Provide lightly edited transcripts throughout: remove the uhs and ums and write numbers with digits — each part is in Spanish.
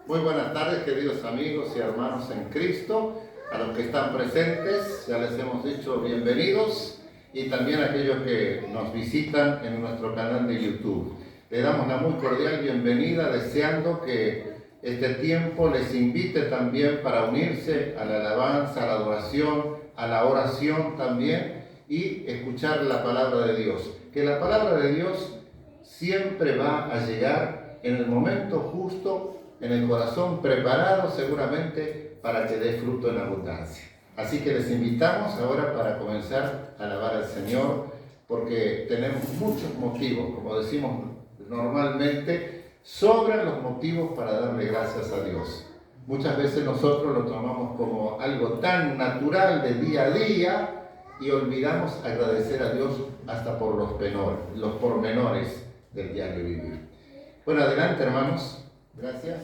Muy buenas tardes, queridos amigos y hermanos en Cristo. A los que están presentes, ya les hemos dicho bienvenidos, y también a aquellos que nos visitan en nuestro canal de YouTube. Le damos la muy cordial bienvenida, deseando que este tiempo les invite también para unirse a la alabanza, a la adoración, a la oración también, y escuchar la palabra de Dios. Que la palabra de Dios siempre va a llegar en el momento justo, en el corazón preparado seguramente para que dé fruto en abundancia. Así que les invitamos ahora para comenzar a alabar al Señor, porque tenemos muchos motivos, como decimos normalmente, sobran los motivos para darle gracias a Dios. Muchas veces nosotros lo tomamos como algo tan natural de día a día y olvidamos agradecer a Dios hasta por los pormenores del diario vivir. Bueno, adelante, hermanos. Gracias.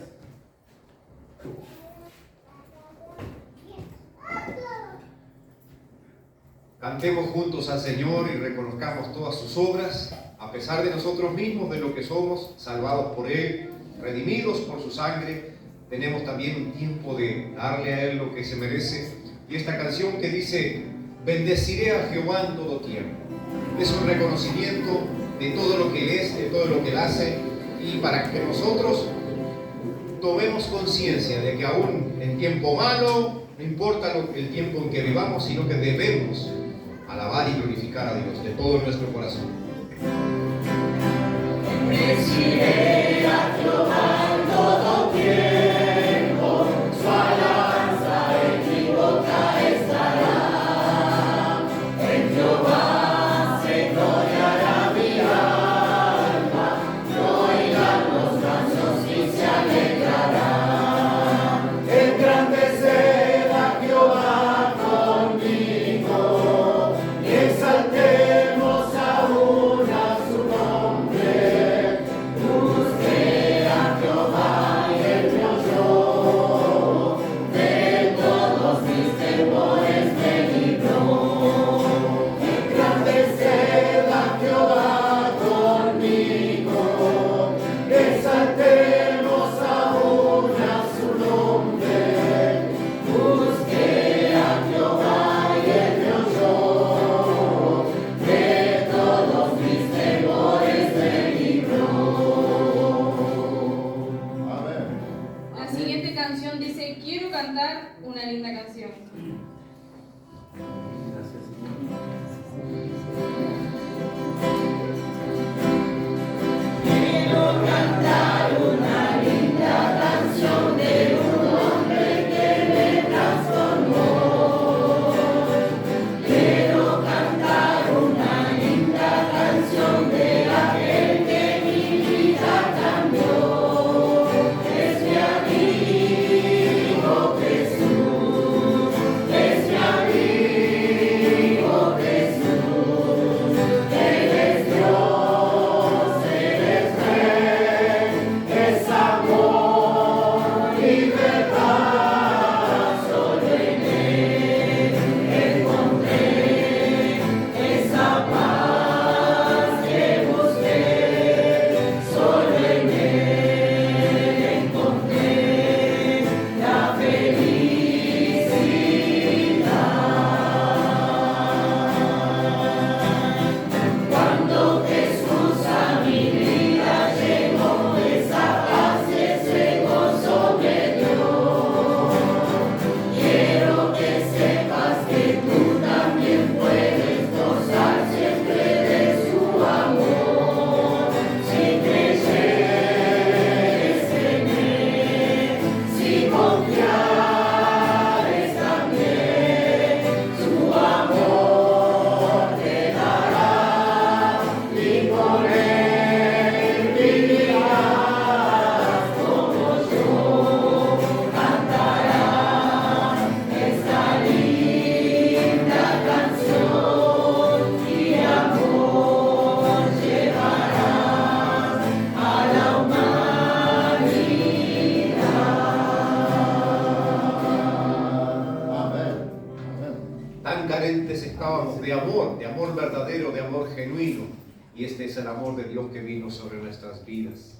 Cantemos juntos al Señor y reconozcamos todas sus obras, a pesar de nosotros mismos, de lo que somos, salvados por Él, redimidos por su sangre. Tenemos también un tiempo de darle a Él lo que se merece. Y esta canción que dice: bendeciré a Jehová en todo tiempo, es un reconocimiento de todo lo que Él es, de todo lo que Él hace, y para que nosotros tomemos conciencia de que aún en tiempo malo, no importa el tiempo en que vivamos, sino que debemos alabar y glorificar a Dios de todo nuestro corazón. Bendeciré a Jehová en todo tiempo, su alabanza en mi boca estará. En Jehová se gloriará mi alma, lo oirán los mansos y se alegrarán. Engrandecer a Jehová conmigo, y exaltemos aún a su nombre. Busqué a Jehová y él me oyó, de todos mis temores me libró. Engrandecer a Jehová conmigo, exaltemos aún a su nombre. Busqué a Jehová y él me oyó, de todos mis temores me libró. Amén. La siguiente canción dice: quiero cantar una linda canción. Quiero cantar una linda canción de un hombre que me transformó. Quiero cantar una linda canción de aquel que mi vida cambió. Es mi amigo Jesús, es mi amigo Jesús. Él es Dios, Él es Rey, es amor y verdad. Solo en Él encontré esa paz que busqué. Solo en Él encontré la felicidad. Cuando Jesús a mi vida llegó, esa paz y ese gozo me dio. Quiero que sepas que tú también puedes gozar siempre de su amor. Si creyeres en Él, si confiares también, su amor te dará y con Él vivirás como yo. Cantarás esta linda canción y amor llevarás a la humanidad. Amén. Amén. Tan carentes estábamos de amor verdadero, de amor genuino, y este es el amor de Dios que vino sobre nuestras vidas.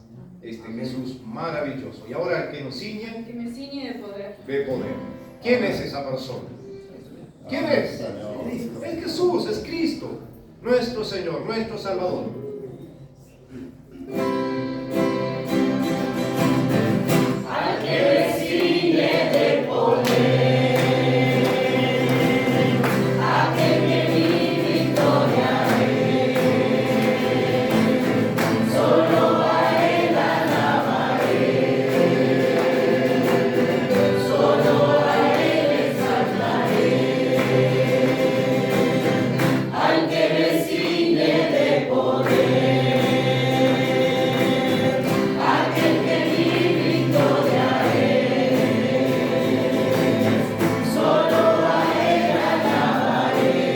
este Jesús maravilloso. Y ahora el que nos ciñe, que me ciñe de poder. de poder. ¿Quién es esa persona? ¿Quién es? Es Jesús, es Cristo, nuestro Señor, nuestro Salvador. Al que me ciñe de poder, aquel que mi victoria es, solo a él alabaré, solo a él exaltaré. Al que me ciñe de poder, aquel que mi victoria es, solo a él alabaré,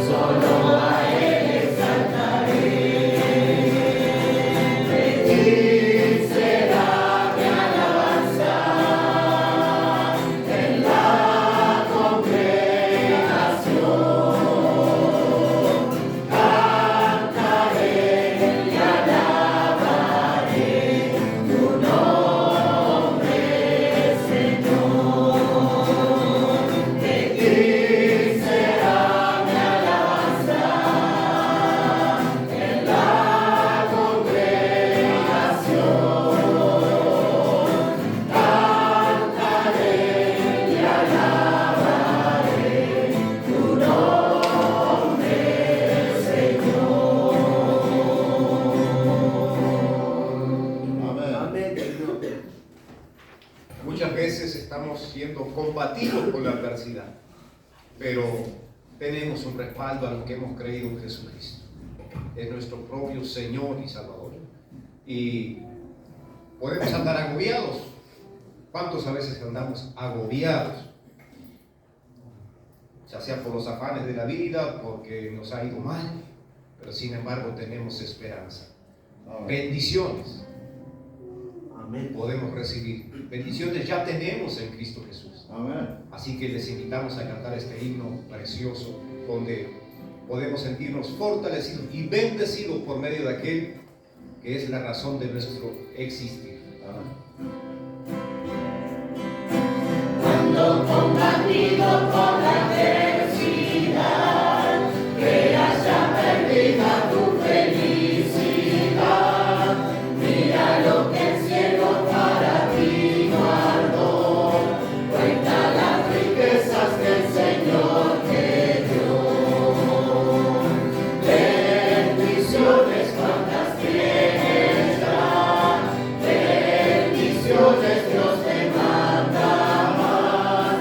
solo a él exaltaré. De ti será mi alabanza en la congregación. Cantaré y alabaré tu nombre, Señor. De ti será mi alabanza en la congregación. Cantaré y alabaré tu nombre, Amén. Muchas veces estamos siendo combatidos con la adversidad, pero tenemos un respaldo a los que hemos creído en Jesucristo. Es nuestro propio Señor y Salvador. Y podemos andar agobiados. ¿Cuántos a veces andamos agobiados? Ya sea por los afanes de la vida, porque nos ha ido mal, pero sin embargo tenemos esperanza. Bendiciones podemos recibir. Bendiciones ya tenemos en Cristo Jesús. Amén. Así que les invitamos a cantar este himno precioso donde podemos sentirnos fortalecidos y bendecidos por medio de aquel que es la razón de nuestro existir. Amén. Cuando combatido por la adversidad, creas ya perdida tu felicidad. Mira lo que el cielo para ti guardó. Cuenta las riquezas que el Señor te dio. Bendiciones cuantas tienes ya. Bendiciones Dios te manda más.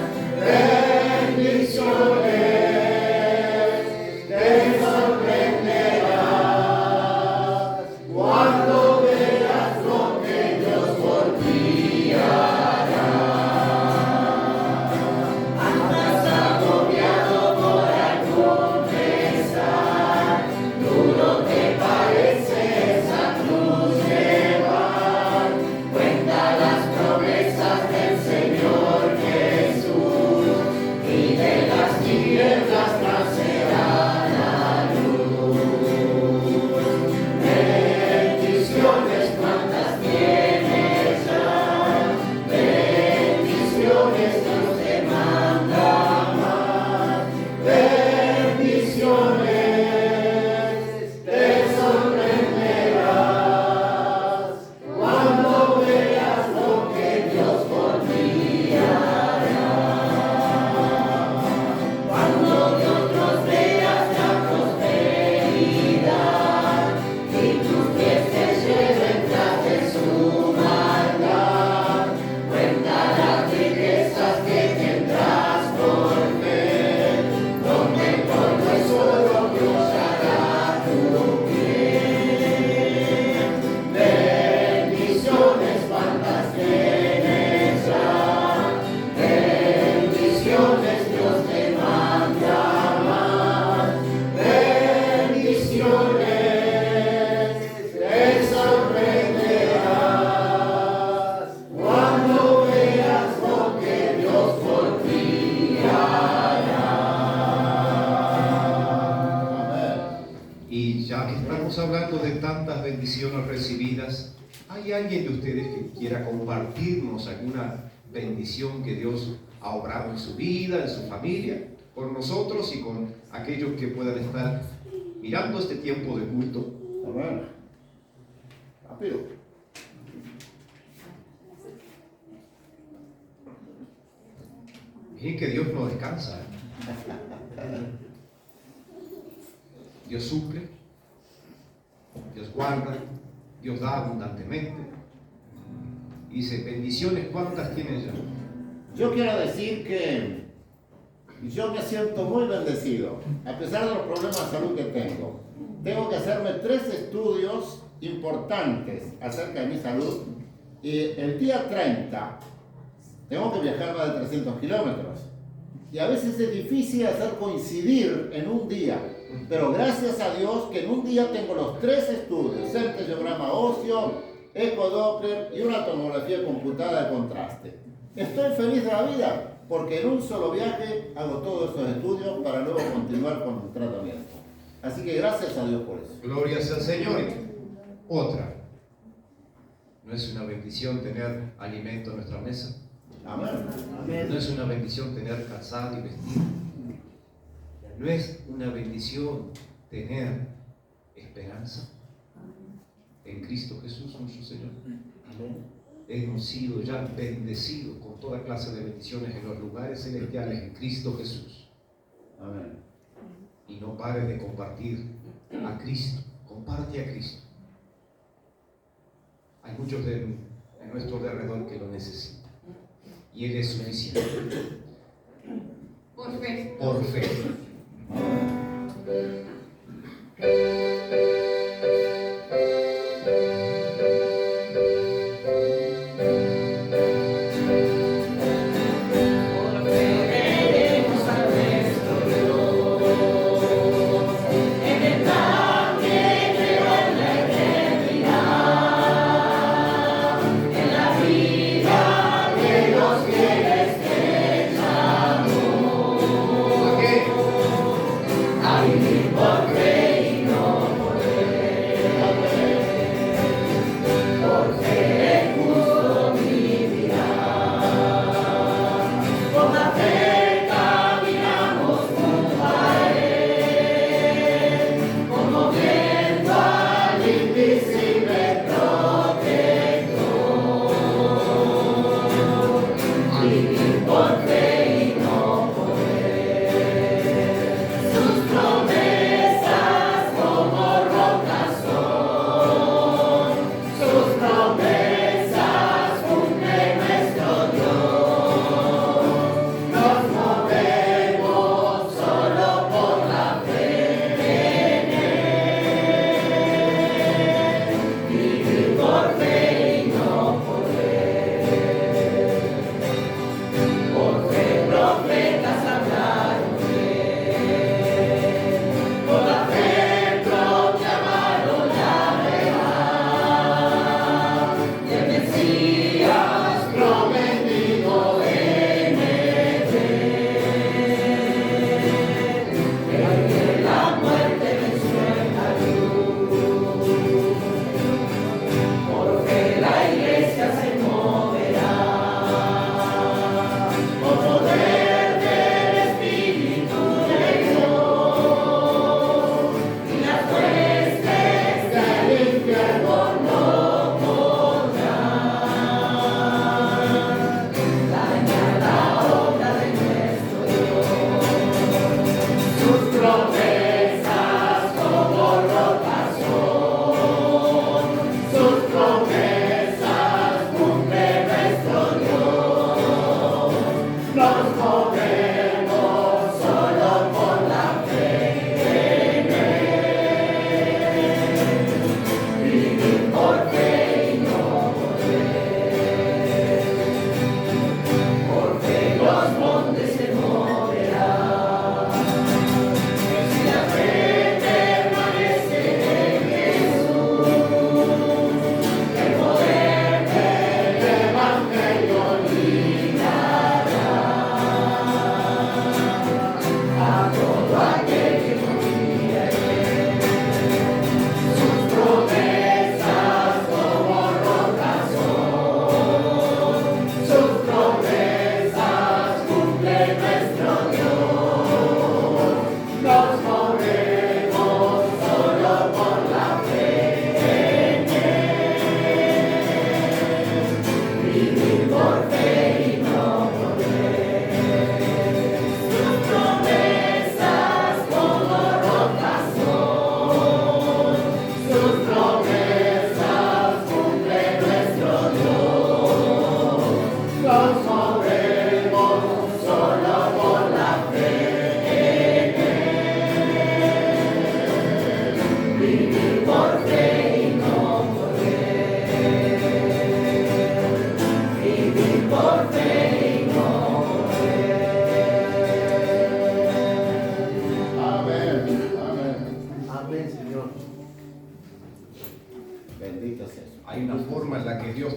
alguien de ustedes que quiera compartirnos alguna bendición que Dios ha obrado en su vida, en su familia, con nosotros y con aquellos que puedan estar mirando este tiempo de culto. Amén. Rápido. Miren que Dios no descansa. Dios suple, Dios guarda, Dios da abundantemente. Y dice, bendiciones, ¿cuántas tienen ya? Yo quiero decir que yo me siento muy bendecido, a pesar de los problemas de salud que tengo. Tengo que hacerme 3 estudios importantes acerca de mi salud y el día 30 tengo que viajar más de 300 kilómetros. Y a veces es difícil hacer coincidir en un día, pero gracias a Dios que en un día tengo los 3 estudios, centellograma óseo, ecodoppler y una tomografía computada de contraste. Estoy feliz de la vida porque en un solo viaje hago todos esos estudios para luego continuar con el tratamiento. Así que gracias a Dios por eso. Gloria sea al Señor. Otra, ¿no es una bendición tener alimento en nuestra mesa? Amén. ¿No es una bendición tener calzado y vestido? ¿No es una bendición tener esperanza en Cristo Jesús nuestro Señor? Hemos sido ya bendecidos con toda clase de bendiciones en los lugares celestiales en Cristo Jesús. Amén. Y no pares de compartir a Cristo. Comparte a Cristo. Hay muchos en nuestro alrededor que lo necesitan. Y Él es suficiente. Por fe. Por fe.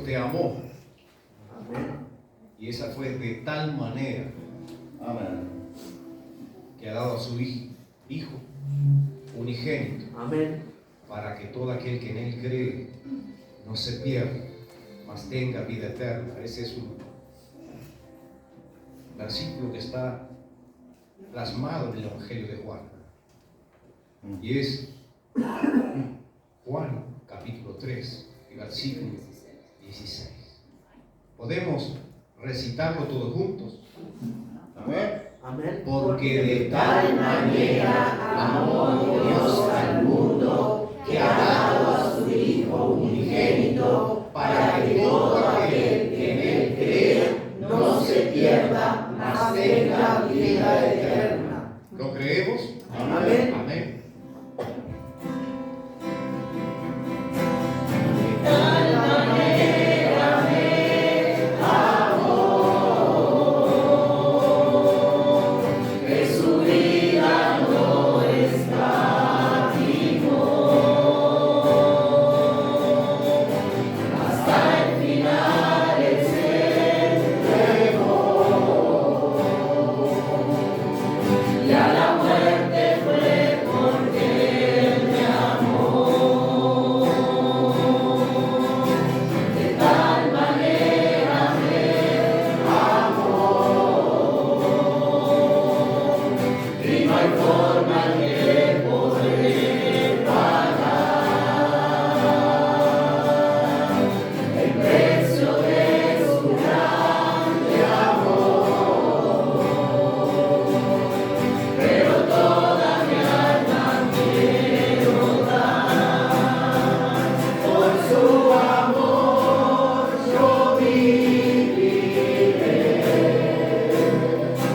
te amó. Amén. Y esa fue de tal manera Amén. que ha dado a su Hijo unigénito, Amén. para que todo aquel que en Él cree no se pierda, mas tenga vida eterna. Ese es un versículo que está plasmado en el Evangelio de Juan. Y es Juan capítulo 3, versículo 16. Podemos recitarlo todos juntos. Amén. Amén. Porque de Tal manera amó Dios al mundo que ha dado a su Hijo unigénito para que todo aquel que en Él crea no se pierda, mas tenga vida eterna. ¿Lo creemos? Amén. Amén. Tal manera me amó que su vida no escatimó hasta el final. Él se entregó y a la muerte fue porque Él me amó. De tal manera me amó y no hay forma de poder pagar el precio de su grande amor. Pero toda mi alma quiero dar por su amor. Yo viviré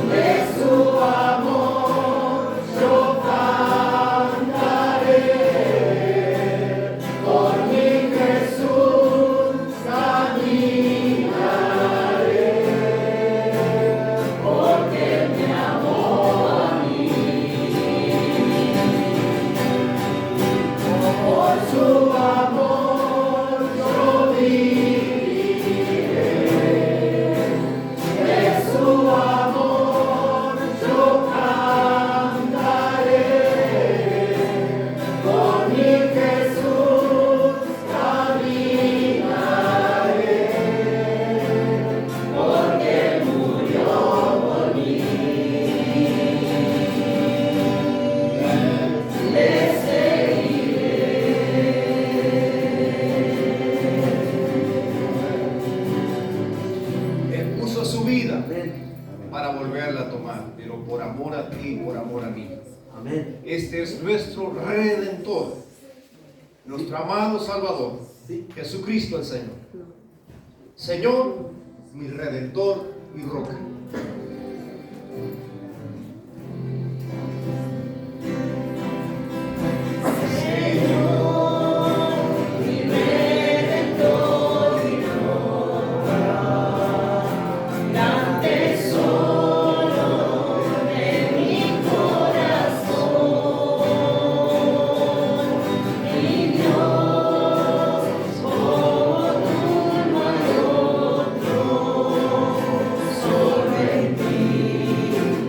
de su amor. Yo cantaré por mi Jesús, caminaré porque me amó a mí. Por su amor yo viviré, de su amor yo cantaré, por mi Jesús caminaré, porque murió por mí. Le Él puso su vida para volverla a tomar, pero por amor a ti, por amor a mí. Amén. Este es nuestro Redentor, nuestro amado Salvador, Sí. Jesucristo el Señor. Señor, mi Redentor y roca. Gran tesoro de mi corazón, mi Dios, por tu no hay otro, solo en ti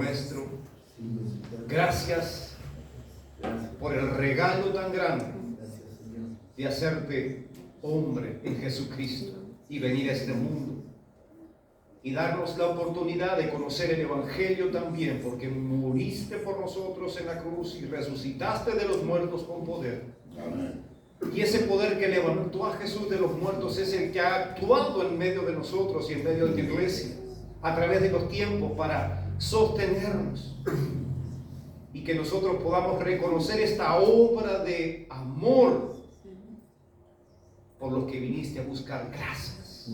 nuestro. Gracias por el regalo tan grande de hacerte hombre en Jesucristo y venir a este mundo y darnos la oportunidad de conocer el Evangelio también, porque moriste por nosotros en la cruz y resucitaste de los muertos con poder. Amén. Y ese poder que levantó a Jesús de los muertos es el que ha actuado en medio de nosotros y en medio de tu iglesia a través de los tiempos para sostenernos y que nosotros podamos reconocer esta obra de amor por lo que viniste a buscar. Gracias,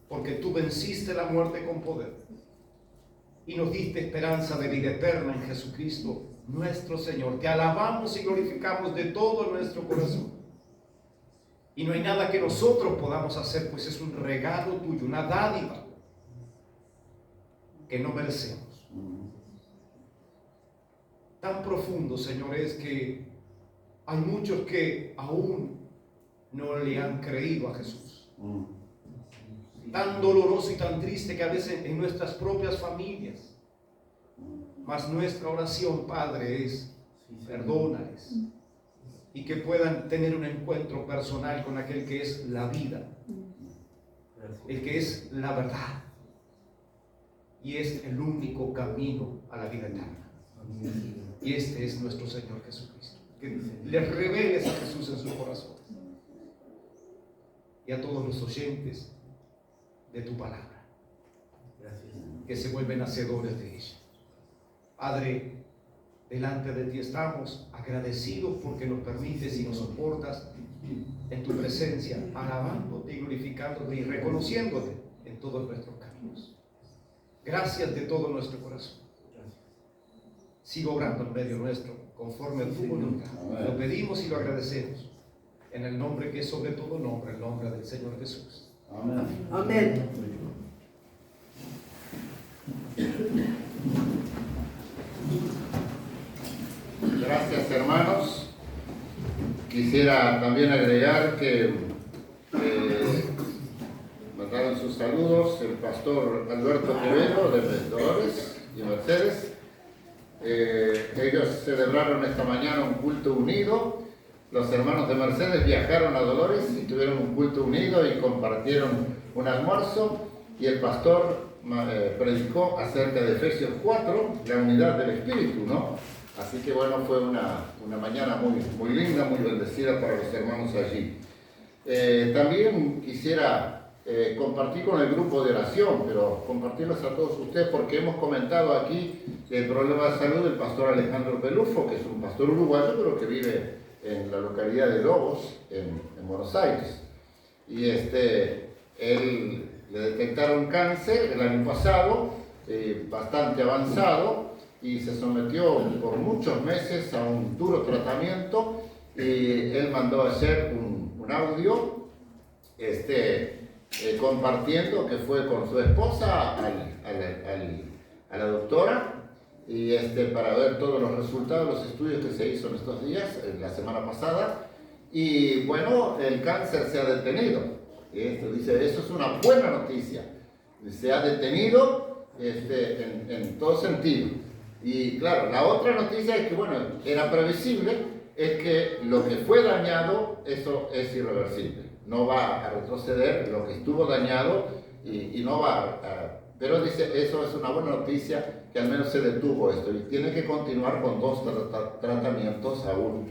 porque tú venciste la muerte con poder y nos diste esperanza de vida eterna en Jesucristo nuestro Señor. Te alabamos y glorificamos de todo nuestro corazón. Y no hay nada que nosotros podamos hacer, pues es un regalo tuyo, una dádiva que no merecemos. Tan profundo, Señor, es que hay muchos que aún no le han creído a Jesús. Tan doloroso y tan triste que a veces en nuestras propias familias. Mas nuestra oración, Padre, es perdónales y que puedan tener un encuentro personal con aquel que es la vida, el que es la verdad y es el único camino a la vida eterna. Y este es nuestro Señor Jesucristo. Que les reveles a Jesús en su corazón y a todos los oyentes de tu palabra, que se vuelven hacedores de ella. Padre, delante de ti estamos agradecidos porque nos permites y nos soportas en tu presencia, alabándote y glorificándote y reconociéndote en todos nuestros caminos. Gracias de todo nuestro corazón. Sigo obrando en medio nuestro conforme a tu voluntad. Lo pedimos y lo agradecemos en el nombre que es sobre todo nombre, el nombre del Señor Jesús. Amén. Amén. Gracias, hermanos. Quisiera también agregar que mandaron sus saludos el pastor Alberto Quevedo de Dolores y Mercedes. Ellos celebraron esta mañana un culto unido. Los hermanos de Mercedes viajaron a Dolores y tuvieron un culto unido y compartieron un almuerzo. Y el pastor predicó acerca de Efesios 4, la unidad del Espíritu, ¿no? Así que bueno, fue una mañana muy linda, muy bendecida para los hermanos allí. También quisiera compartir con el grupo de oración, pero compartirlos a todos ustedes porque hemos comentado aquí el problema de salud del pastor Alejandro Pelufo, que es un pastor uruguayo, pero que vive en la localidad de Lobos, en Buenos Aires. Y él le detectaron cáncer el año pasado, bastante avanzado, y se sometió por muchos meses a un duro tratamiento. Y él mandó a hacer un audio compartiendo que fue con su esposa a la doctora y para ver todos los resultados de los estudios que se hizo en estos días, la semana pasada. Y bueno, el cáncer se ha detenido. Dice, eso es una buena noticia. Se ha detenido en todo sentido. Y claro, la otra noticia es que, bueno, era previsible, es que lo que fue dañado, eso es irreversible. No va a retroceder lo que estuvo dañado y no va a... Pero dice, eso es una buena noticia, que al menos se detuvo esto. Y tiene que continuar con 2 tratamientos aún,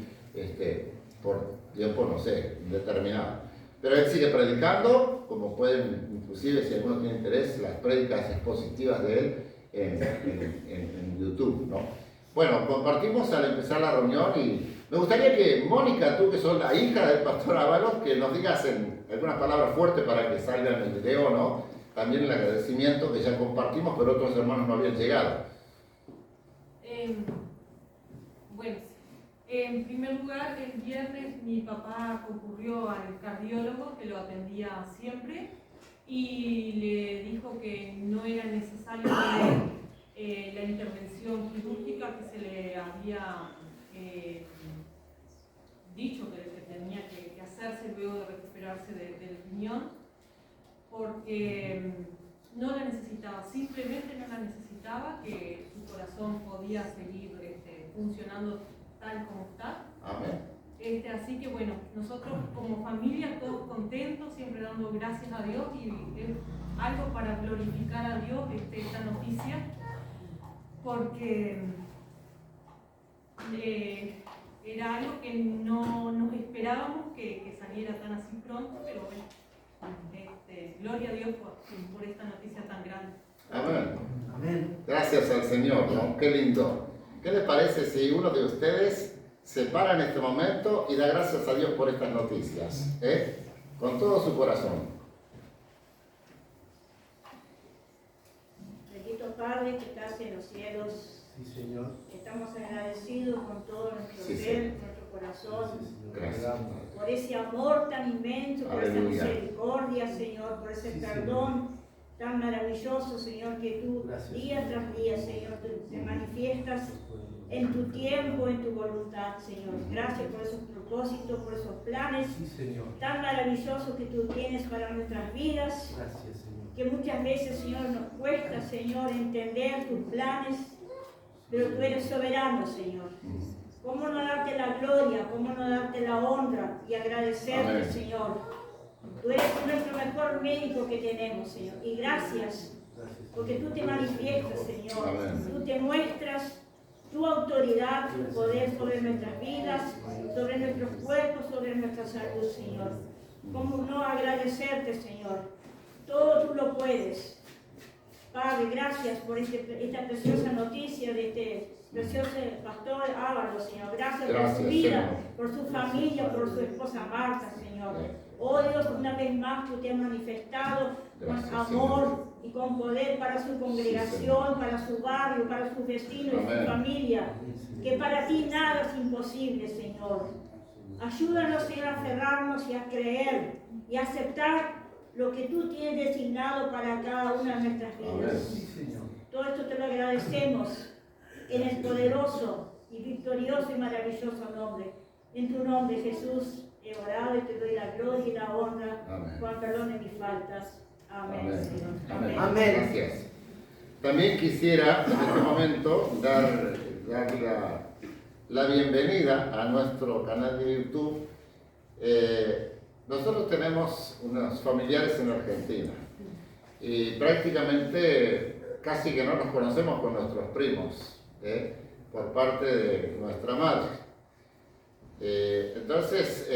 por tiempo, no sé, determinado. Pero él sigue predicando, como pueden, inclusive si alguno tiene interés, las prédicas expositivas de él en YouTube, ¿no? Bueno, compartimos al empezar la reunión y me gustaría que Mónica, tú que sos la hija del pastor Ábalos, que nos digas en algunas palabras fuertes para que salga en el video, ¿no? También el agradecimiento que ya compartimos, pero otros hermanos no habían llegado. Bueno, en primer lugar, el viernes mi papá concurrió al cardiólogo, que lo atendía siempre, y le dijo que no era necesario la intervención quirúrgica que se le había dicho que tenía que hacerse luego de recuperarse del riñón, porque no la necesitaba, simplemente no la necesitaba. necesitaba, que su corazón podía seguir funcionando tal como está. Amén. Así que bueno, nosotros como familia todos contentos, siempre dando gracias a Dios, y es algo para glorificar a Dios esta noticia, porque era algo que no nos esperábamos que saliera tan así pronto, pero bueno, gloria a Dios por esta noticia tan grande. Amén. Amén. Gracias al Señor, ¿no? Qué lindo. ¿Qué les parece si uno de ustedes se para en este momento y da gracias a Dios por estas noticias? Con todo su corazón. Bendito Padre que estás en los cielos, Sí, Señor. estamos agradecidos con todo nuestro Sí, ser, Señor. nuestro corazón, Gracias, Señor. Gracias. por ese amor tan inmenso, por esa Aleluya. misericordia, Señor, por ese Sí, perdón tan maravilloso, Señor, que tú Gracias, día Señor. tras día, Señor, te manifiestas en tu tiempo, en tu voluntad, Señor. Gracias por esos propósitos, por esos planes Sí, Señor. tan maravillosos que tú tienes para nuestras vidas, Gracias, Señor. que muchas veces, Señor, nos cuesta, Señor, entender tus planes, pero tú eres soberano, Señor. ¿Cómo no darte la gloria? ¿Cómo no darte la honra y agradecerte, Amén. Señor? Tú eres nuestro mejor médico que tenemos, Señor. Y gracias, Gracias, porque tú te manifiestas, Señor. Amén. Tú te muestras tu autoridad, tu poder sobre nuestras vidas, sobre nuestros cuerpos, sobre nuestra salud, Señor. ¿Cómo no agradecerte, Señor? Todo tú lo puedes. Padre, gracias por esta preciosa noticia de este precioso pastor Álvaro, Señor. Gracias por Gracias, su vida, Señor. por su familia, por su esposa Marta, Señor. Oh Dios, una vez más tú te has manifestado Gracias, con amor Señor. y con poder para su congregación, para su barrio, para sus vecinos y Amén. su familia. Que para ti nada es imposible, Señor. Ayúdanos, Señor, a aferrarnos y a creer y a aceptar lo que tú tienes designado para cada una de nuestras Amén. vidas. Sí, Señor. Todo esto te lo agradecemos en el poderoso y victorioso y maravilloso nombre. En tu nombre, Jesús, he orado y te doy la gloria y la honra. Amén. Juan, perdone mis faltas. Amén, Amén. Señor. Amén. Amén. Gracias. También quisiera en este momento dar la bienvenida a nuestro canal de YouTube. Nosotros tenemos unos familiares en Argentina y prácticamente casi que no nos conocemos con nuestros primos, por parte de nuestra madre. Entonces,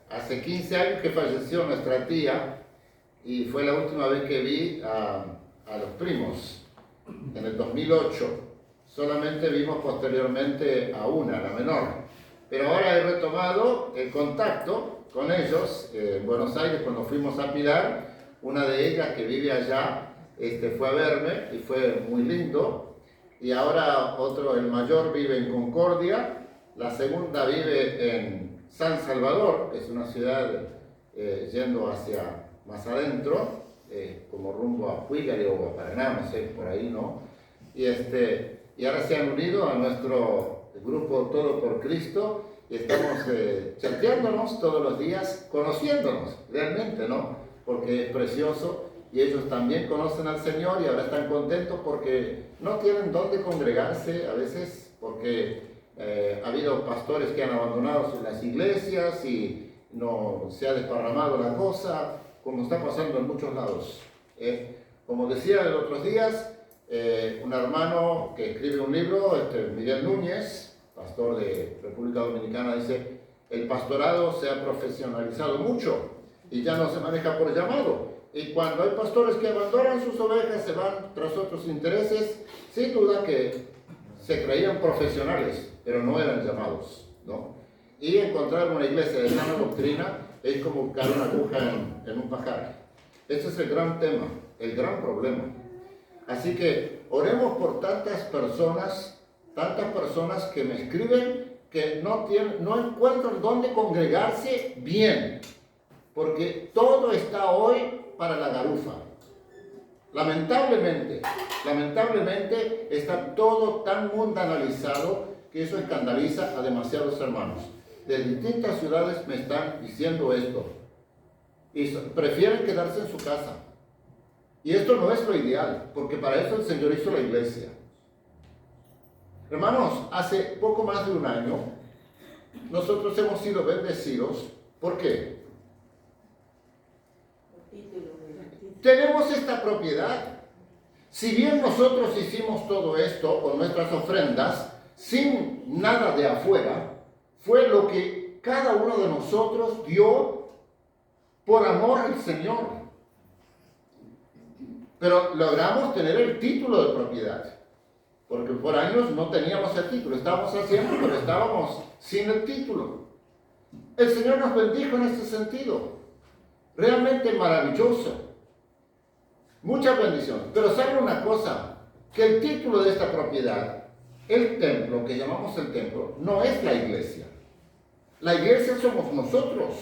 hace 15 años que falleció nuestra tía y fue la última vez que vi a los primos, en el 2008. Solamente vimos posteriormente a una, la menor. Pero ahora he retomado el contacto con ellos en Buenos Aires cuando fuimos a Pilar. Una de ellas que vive allá fue a verme y fue muy lindo. Y ahora otro, el mayor, vive en Concordia. La segunda vive en San Salvador, que es una ciudad yendo hacia más adentro, como rumbo a Huígari o a Paraná, no sé, por ahí, ¿no? Y ahora se han unido a nuestro grupo Todo por Cristo y estamos chateándonos todos los días, conociéndonos realmente, ¿no? Porque es precioso y ellos también conocen al Señor y ahora están contentos porque no tienen dónde congregarse a veces, porque ha habido pastores que han abandonado las iglesias y no se ha desparramado la cosa, como está pasando en muchos lados. Como decía los otros días, un hermano que escribe un libro, Miguel Núñez, pastor de República Dominicana, dice: el pastorado se ha profesionalizado mucho y ya no se maneja por llamado. Y cuando hay pastores que abandonan sus ovejas, se van tras otros intereses, sin duda que se creían profesionales, pero no eran llamados, ¿no? Y encontrar una iglesia de sana doctrina es como buscar una aguja en un pajar. Ese es el gran tema, el gran problema. Así que oremos por tantas personas que me escriben que no encuentran dónde congregarse bien, porque todo está hoy para la garufa. Lamentablemente está todo tan mundanalizado que eso escandaliza a demasiados hermanos. De distintas ciudades me están diciendo esto y prefieren quedarse en su casa. Y esto no es lo ideal, porque para eso el Señor hizo la iglesia. Hermanos, hace poco más de un año, nosotros hemos sido bendecidos. ¿Por qué? Tenemos esta propiedad. Si bien nosotros hicimos todo esto con nuestras ofrendas, sin nada de afuera, fue lo que cada uno de nosotros dio por amor al Señor. Pero logramos tener el título de propiedad, porque por años no teníamos el título, estábamos haciendo, pero estábamos sin el título. El Señor nos bendijo en este sentido, realmente maravilloso. Mucha bendición. Pero saben una cosa, que el título de esta propiedad, el templo, que llamamos el templo, no es la iglesia. La iglesia somos nosotros.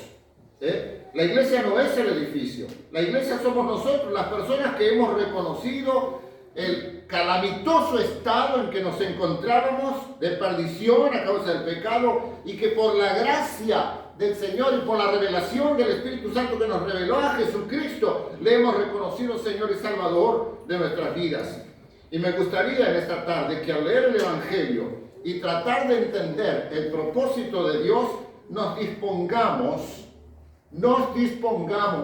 La iglesia no es el edificio. La iglesia somos nosotros, las personas que hemos reconocido el calamitoso estado en que nos encontrábamos de perdición a causa del pecado, y que por la gracia del Señor y por la revelación del Espíritu Santo que nos reveló a Jesucristo, le hemos reconocido Señor y Salvador de nuestras vidas. Y me gustaría en esta tarde que al leer el Evangelio y tratar de entender el propósito de Dios, nos dispongamos,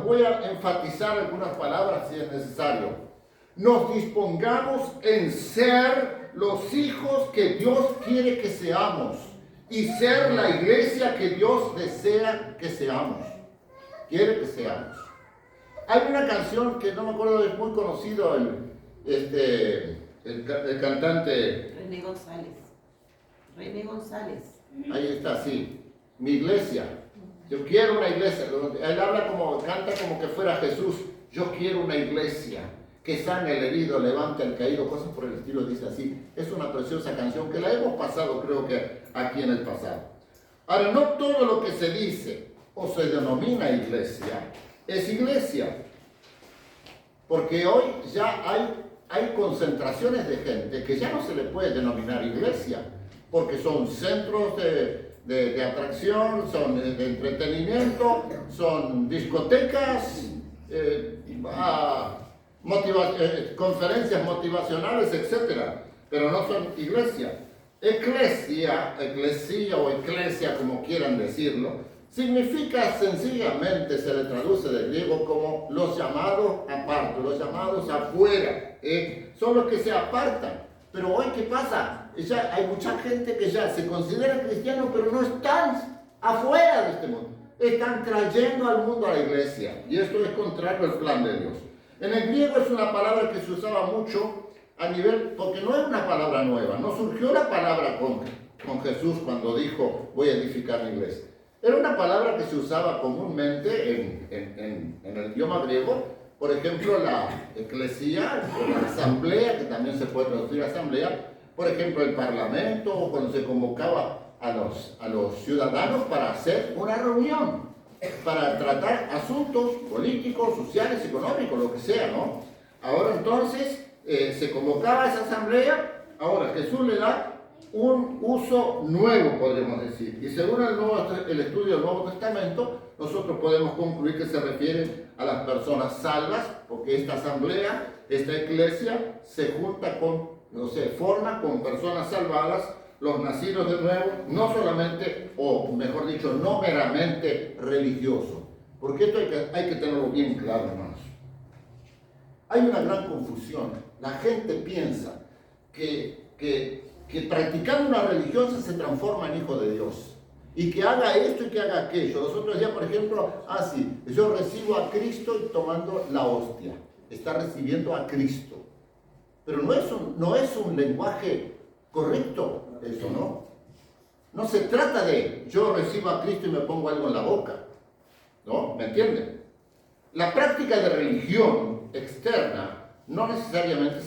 voy a enfatizar algunas palabras si es necesario, nos dispongamos en ser los hijos que Dios quiere que seamos y ser la iglesia que Dios desea que seamos, quiere que seamos. Hay una canción que no me acuerdo, es muy conocido, el cantante René González. Ahí está, sí. Mi iglesia. Yo quiero una iglesia. Él habla canta como que fuera Jesús. Yo quiero una iglesia que sane el herido, levante al caído, cosas por el estilo, dice así. Es una preciosa canción que la hemos pasado, creo que aquí en el pasado. Ahora, no todo lo que se dice o se denomina iglesia es iglesia. Porque hoy ya hay concentraciones de gente que ya no se le puede denominar iglesia, porque son centros de atracción, son de entretenimiento, son discotecas, conferencias motivacionales, etc. Pero no son iglesia. Eclesia o eclesia, como quieran decirlo, significa sencillamente, se le traduce del griego como los llamados aparte, los llamados afuera. Son los que se apartan. Pero hoy, ¿qué pasa? Ya hay mucha gente que ya se considera cristiano, pero no están afuera de este mundo. Están trayendo al mundo a la iglesia. Y esto es contrario al plan de Dios. En el griego es una palabra que se usaba mucho a nivel, porque no es una palabra nueva. No surgió la palabra con Jesús cuando dijo, voy a edificar mi iglesia. Era una palabra que se usaba comúnmente en el idioma griego. Por ejemplo, la eclesía, o la asamblea, que también se puede traducir asamblea. Por ejemplo, el parlamento, o cuando se convocaba a los ciudadanos para hacer una reunión, para tratar asuntos políticos, sociales, económicos, lo que sea, ¿no? Ahora entonces se convocaba a esa asamblea. Ahora Jesús le da un uso nuevo, podríamos decir. Y según el estudio del Nuevo Testamento, nosotros podemos concluir que se refiere a las personas salvas, porque esta asamblea, esta iglesia, se junta forma con personas salvadas, los nacidos de nuevo, no solamente, o mejor dicho, no meramente religiosos. Porque esto hay que tenerlo bien claro, hermanos. Hay una gran confusión. La gente piensa que practicando una religión se transforma en hijo de Dios. Y que haga esto y que haga aquello. Los otros días, por ejemplo, yo recibo a Cristo y tomando la hostia. Está recibiendo a Cristo. Pero no es un lenguaje correcto eso, ¿no? No se trata de yo recibo a Cristo y me pongo algo en la boca. ¿No? ¿Me entienden? La práctica de religión externa no necesariamente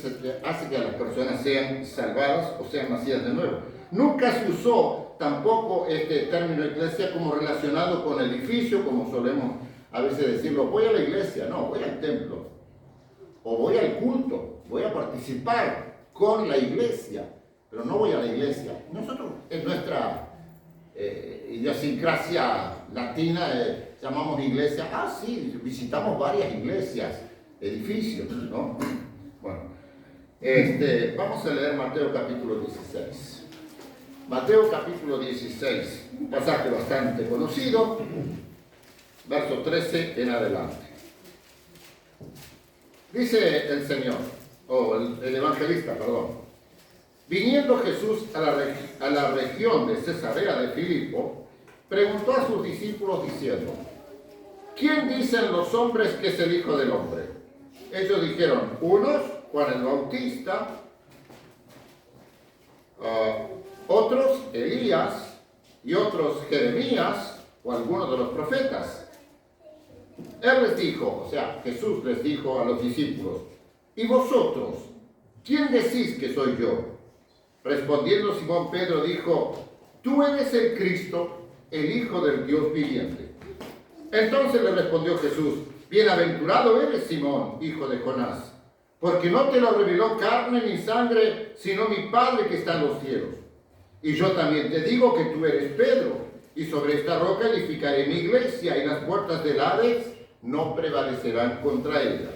hace que las personas sean salvadas o sean nacidas de nuevo. Nunca se usó tampoco este término iglesia como relacionado con el edificio, como solemos a veces decirlo, voy a la iglesia, no, voy al templo, o voy al culto, voy a participar con la iglesia, pero no voy a la iglesia. Nosotros, en nuestra idiosincrasia latina, llamamos iglesia, sí, visitamos varias iglesias, edificios, ¿no? Bueno, vamos a leer Mateo capítulo 16. Mateo capítulo 16, un pasaje bastante conocido, verso 13 en adelante. Dice el Señor, el evangelista, perdón. Viniendo Jesús a la región de Cesarea de Filipo, preguntó a sus discípulos diciendo: ¿quién dicen los hombres que es el Hijo del Hombre? Ellos dijeron: unos, Juan el Bautista, otros, Elías, y otros, Jeremías, o algunos de los profetas. Él les dijo, o sea, Jesús les dijo a los discípulos: ¿y vosotros, quién decís que soy yo? Respondiendo Simón Pedro dijo: tú eres el Cristo, el Hijo del Dios viviente. Entonces le respondió Jesús: bienaventurado eres, Simón, hijo de Jonás, porque no te lo reveló carne ni sangre, sino mi Padre que está en los cielos. Y yo también te digo que tú eres Pedro, y sobre esta roca edificaré mi iglesia, y las puertas del Hades no prevalecerán contra ella.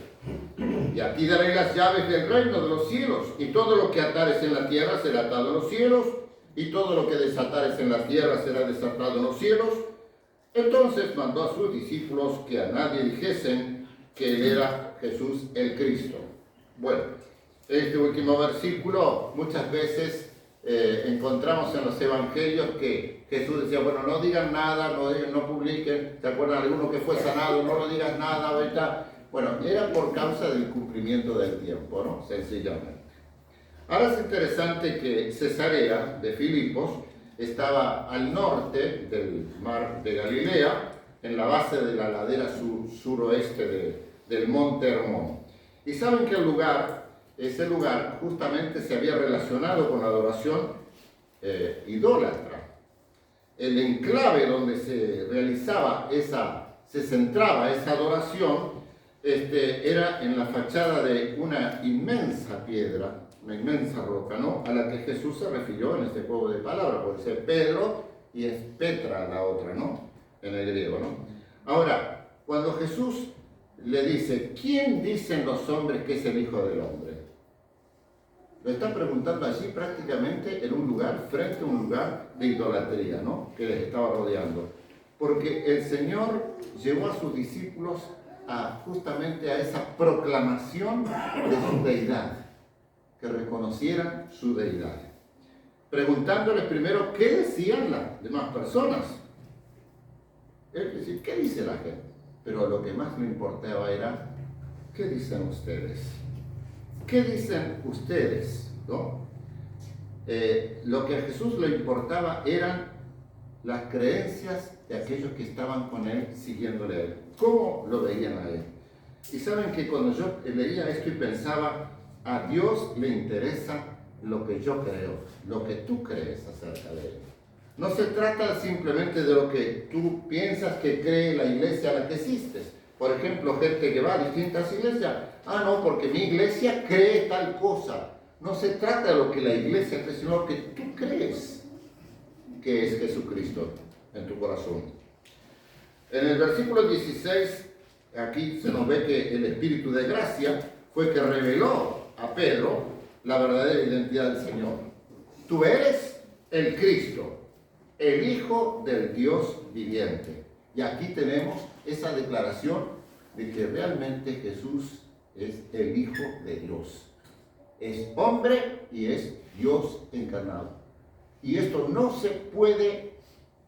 Y a ti daré las llaves del reino de los cielos, y todo lo que atares en la tierra será atado en los cielos, y todo lo que desatares en la tierra será desatado en los cielos. Entonces mandó a sus discípulos que a nadie dijesen que él era Jesús el Cristo. Bueno, este último versículo muchas veces encontramos en los evangelios que Jesús decía: bueno, no digan nada, no publiquen. ¿Se acuerdan alguno que fue sanado? No lo digas nada, ¿verdad? Bueno, era por causa del cumplimiento del tiempo, ¿no? Sencillamente. Ahora es interesante que Cesarea de Filipos estaba al norte del mar de Galilea, en la base de la ladera suroeste del monte Hermón. Y saben que ese lugar justamente se había relacionado con la adoración idólatra. El enclave donde se centraba esa adoración, era en la fachada de una inmensa piedra, una inmensa roca, ¿no? A la que Jesús se refirió en este juego de palabras, porque es Pedro y es Petra la otra, ¿no? En el griego, ¿no? Ahora, cuando Jesús le dice: ¿quién dicen los hombres que es el Hijo del Hombre? Lo está preguntando allí prácticamente en un lugar, frente a un lugar de idolatría, ¿no? Que les estaba rodeando. Porque el Señor llevó a sus discípulos justamente a esa proclamación de su deidad, que reconocieran su deidad, preguntándoles primero qué decían las demás personas. Es decir, ¿qué dice la gente? Pero lo que más le importaba era: ¿qué dicen ustedes? ¿Qué dicen ustedes? ¿No? Lo que a Jesús le importaba eran las creencias de aquellos que estaban con él, siguiéndole a él. ¿Cómo lo veían a él? Y saben que cuando yo leía esto y pensaba: a Dios le interesa lo que yo creo, lo que tú crees acerca de él. No se trata simplemente de lo que tú piensas que cree la iglesia a la que asistes. Por ejemplo, gente que va a distintas iglesias: no, porque mi iglesia cree tal cosa. No se trata de lo que la iglesia cree, sino lo que tú crees que es Jesucristo en tu corazón. En el versículo 16, aquí se nos ve que el Espíritu de gracia fue que reveló a Pedro la verdadera identidad del Señor. Tú eres el Cristo, el Hijo del Dios viviente. Y aquí tenemos esa declaración de que realmente Jesús es el Hijo de Dios. Es hombre y es Dios encarnado. Y esto no se puede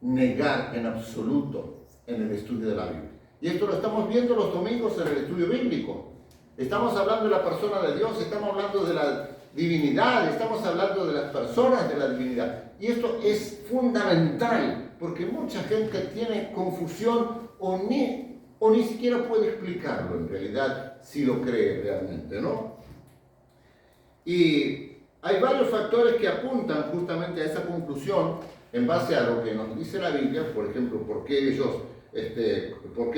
negar en absoluto en el estudio de la Biblia. Y esto lo estamos viendo los domingos en el estudio bíblico. Estamos hablando de la persona de Dios, estamos hablando de la divinidad, estamos hablando de las personas de la divinidad. Y esto es fundamental, porque mucha gente tiene confusión o ni siquiera puede explicarlo en realidad, si lo cree realmente, ¿no? Y hay varios factores que apuntan justamente a esa conclusión en base a lo que nos dice la Biblia. Por ejemplo, ¿por qué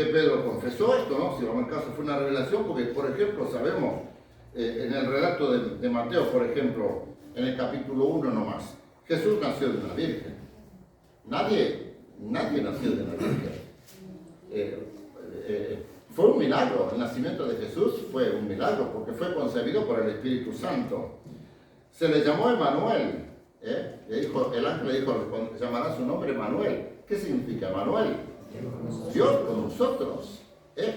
Pedro confesó esto, no? Si vamos al caso, fue una revelación, porque, por ejemplo, sabemos en el relato de Mateo, por ejemplo, en el capítulo 1 nomás, Jesús nació de una virgen. Nadie nació de una virgen. fue un milagro. El nacimiento de Jesús fue un milagro porque fue concebido por el Espíritu Santo. Se le llamó Emmanuel. El ángel le dijo, llamará su nombre Emmanuel. ¿Qué significa Emmanuel? Dios con nosotros.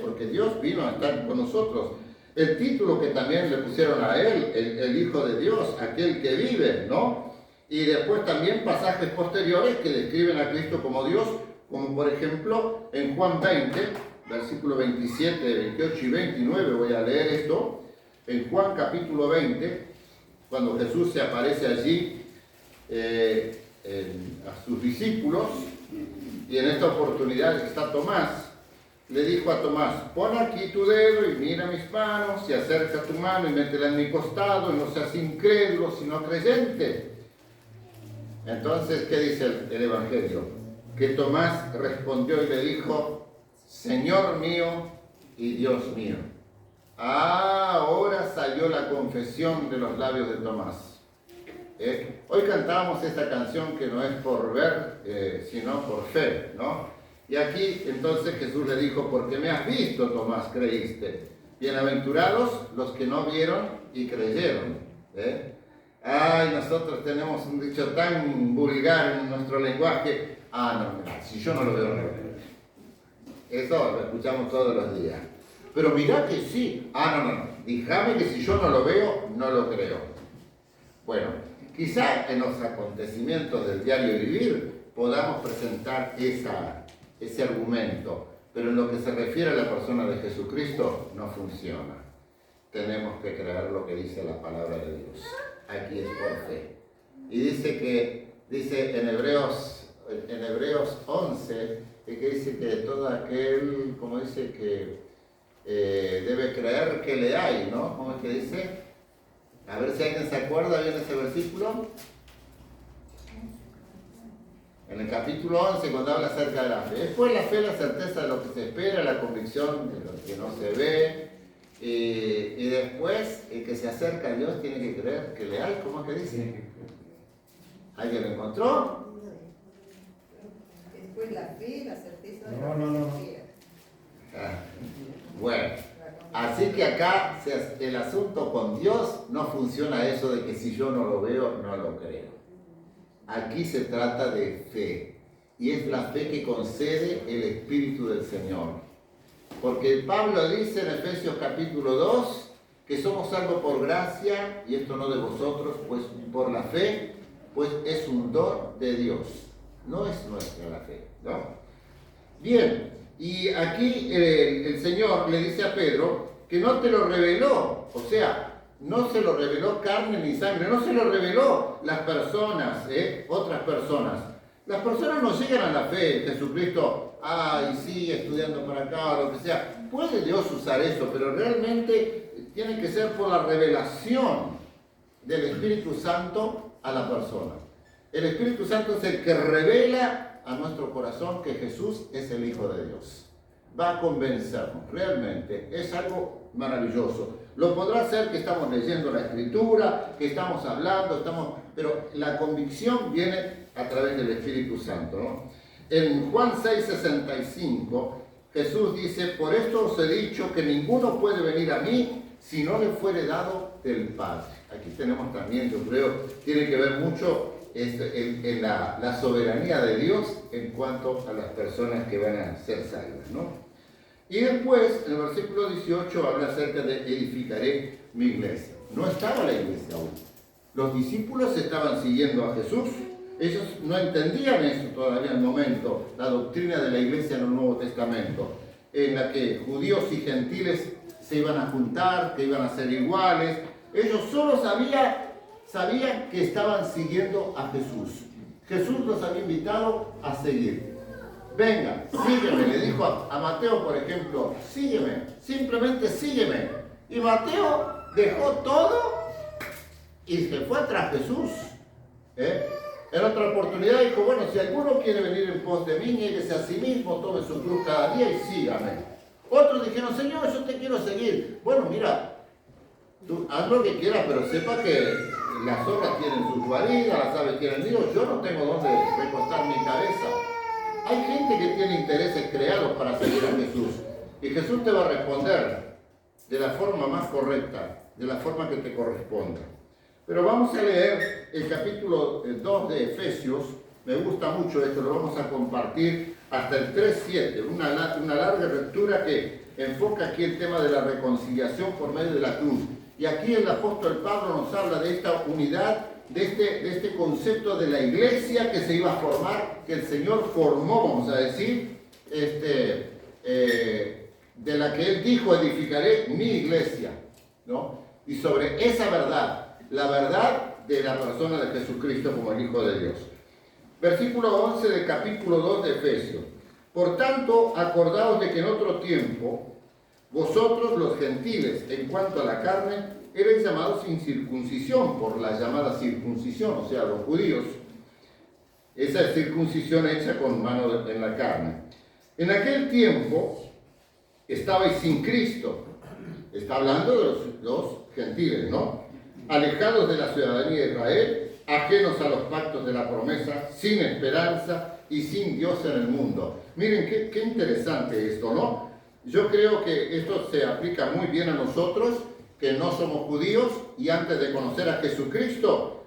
Porque Dios vino a estar con nosotros. El título que también le pusieron a él, el Hijo de Dios, aquel que vive, ¿no? Y después también pasajes posteriores que describen a Cristo como Dios, como por ejemplo en Juan 20, versículo 27, 28 y 29, voy a leer esto. En Juan capítulo 20, cuando Jesús se aparece allí a sus discípulos, y en esta oportunidad está Tomás, le dijo a Tomás, pon aquí tu dedo y mira mis manos, y acerca tu mano y métela en mi costado, y no seas incrédulo, sino creyente. Entonces, ¿qué dice el Evangelio? Que Tomás respondió y le dijo, Señor mío y Dios mío. Ahora salió la confesión de los labios de Tomás. Hoy cantamos esta canción que no es por ver, sino por fe, ¿no? Y aquí entonces Jesús le dijo, porque me has visto, Tomás, creíste. Bienaventurados los que no vieron y creyeron. Ay, nosotros tenemos un dicho tan vulgar en nuestro lenguaje. No, mira, si yo no lo veo, no lo creo. Eso lo escuchamos todos los días. Pero mirá que sí. No. Dígame que si yo no lo veo, no lo creo. Bueno, quizá en los acontecimientos del diario vivir podamos presentar ese argumento, pero en lo que se refiere a la persona de Jesucristo no funciona. Tenemos que creer lo que dice la palabra de Dios. Aquí es por fe. Y dice en Hebreos 11, que dice que todo aquel, como dice que debe creer que le hay, ¿no? ¿Cómo es que dice? A ver si alguien se acuerda bien de ese versículo. En el capítulo 11, cuando habla acerca de la fe. Después la fe, la certeza de lo que se espera, la convicción de lo que no se ve. Y después, el que se acerca a Dios tiene que creer que le hay. ¿Cómo es que dice? ¿Alguien lo encontró? Después la fe, la certeza de No. lo que se espera. Bueno, así que acá el asunto con Dios no funciona eso de que si yo no lo veo, no lo creo. Aquí se trata de fe, y es la fe que concede el Espíritu del Señor. Porque Pablo dice en Efesios capítulo 2 que somos salvos por gracia, y esto no de vosotros, pues por la fe, pues es un don de Dios. No es nuestra la fe, ¿no? Bien, y aquí el Señor le dice a Pedro que no te lo reveló, o sea, no se lo reveló carne ni sangre, no se lo reveló las personas, otras personas. Las personas no llegan a la fe en Jesucristo, sí, estudiando por acá o lo que sea. Puede Dios usar eso, pero realmente tiene que ser por la revelación del Espíritu Santo a la persona. El Espíritu Santo es el que revela a nuestro corazón que Jesús es el Hijo de Dios. Va a convencernos, realmente, es algo maravilloso. Lo podrá ser que estamos leyendo la Escritura, que estamos hablando, pero la convicción viene a través del Espíritu Santo, ¿no? En Juan 6:65, Jesús dice, por esto os he dicho que ninguno puede venir a mí si no le fuere dado del Padre. Aquí tenemos también, yo creo, tiene que ver mucho en la soberanía de Dios en cuanto a las personas que van a ser salvas, ¿no? Y después, en el versículo 18, habla acerca de edificaré mi iglesia. No estaba la iglesia aún. Los discípulos estaban siguiendo a Jesús. Ellos no entendían eso todavía en el momento, la doctrina de la iglesia en el Nuevo Testamento, en la que judíos y gentiles se iban a juntar, que iban a ser iguales. Ellos solo sabían que estaban siguiendo a Jesús. Jesús los había invitado a seguir. Venga, sígueme, le dijo a Mateo, por ejemplo, sígueme, simplemente sígueme. Y Mateo dejó todo y se fue tras Jesús. En otra oportunidad dijo, bueno, si alguno quiere venir en pos de mí, niéguese a sí mismo, tome su cruz cada día y sígame. Otros dijeron, Señor, yo te quiero seguir. Bueno, mira, tú haz lo que quieras, pero sepa que las zorras tienen sus guaridas, las aves tienen nidos, yo no tengo dónde recostar mi cabeza. Hay gente que tiene intereses creados para seguir a Jesús. Y Jesús te va a responder de la forma más correcta, de la forma que te corresponda. Pero vamos a leer el capítulo 2 de Efesios. Me gusta mucho esto, lo vamos a compartir hasta el 3:7, una larga lectura que enfoca aquí el tema de la reconciliación por medio de la cruz. Y aquí el apóstol Pablo nos habla de esta unidad, de este concepto de la iglesia que se iba a formar, que el Señor formó, vamos a decir, de la que Él dijo, edificaré mi iglesia, ¿no? Y sobre esa verdad, la verdad de la persona de Jesucristo como el Hijo de Dios. Versículo 11 del capítulo 2 de Efesios. Por tanto, acordaos de que en otro tiempo, vosotros los gentiles, en cuanto a la carne, erais llamados sin circuncisión, por la llamada circuncisión, o sea, los judíos. Esa circuncisión hecha con mano en la carne. En aquel tiempo, estabais sin Cristo. Está hablando de los gentiles, ¿no? Alejados de la ciudadanía de Israel, ajenos a los pactos de la promesa, sin esperanza y sin Dios en el mundo. Miren qué interesante esto, ¿no? Yo creo que esto se aplica muy bien a nosotros, que no somos judíos, y antes de conocer a Jesucristo,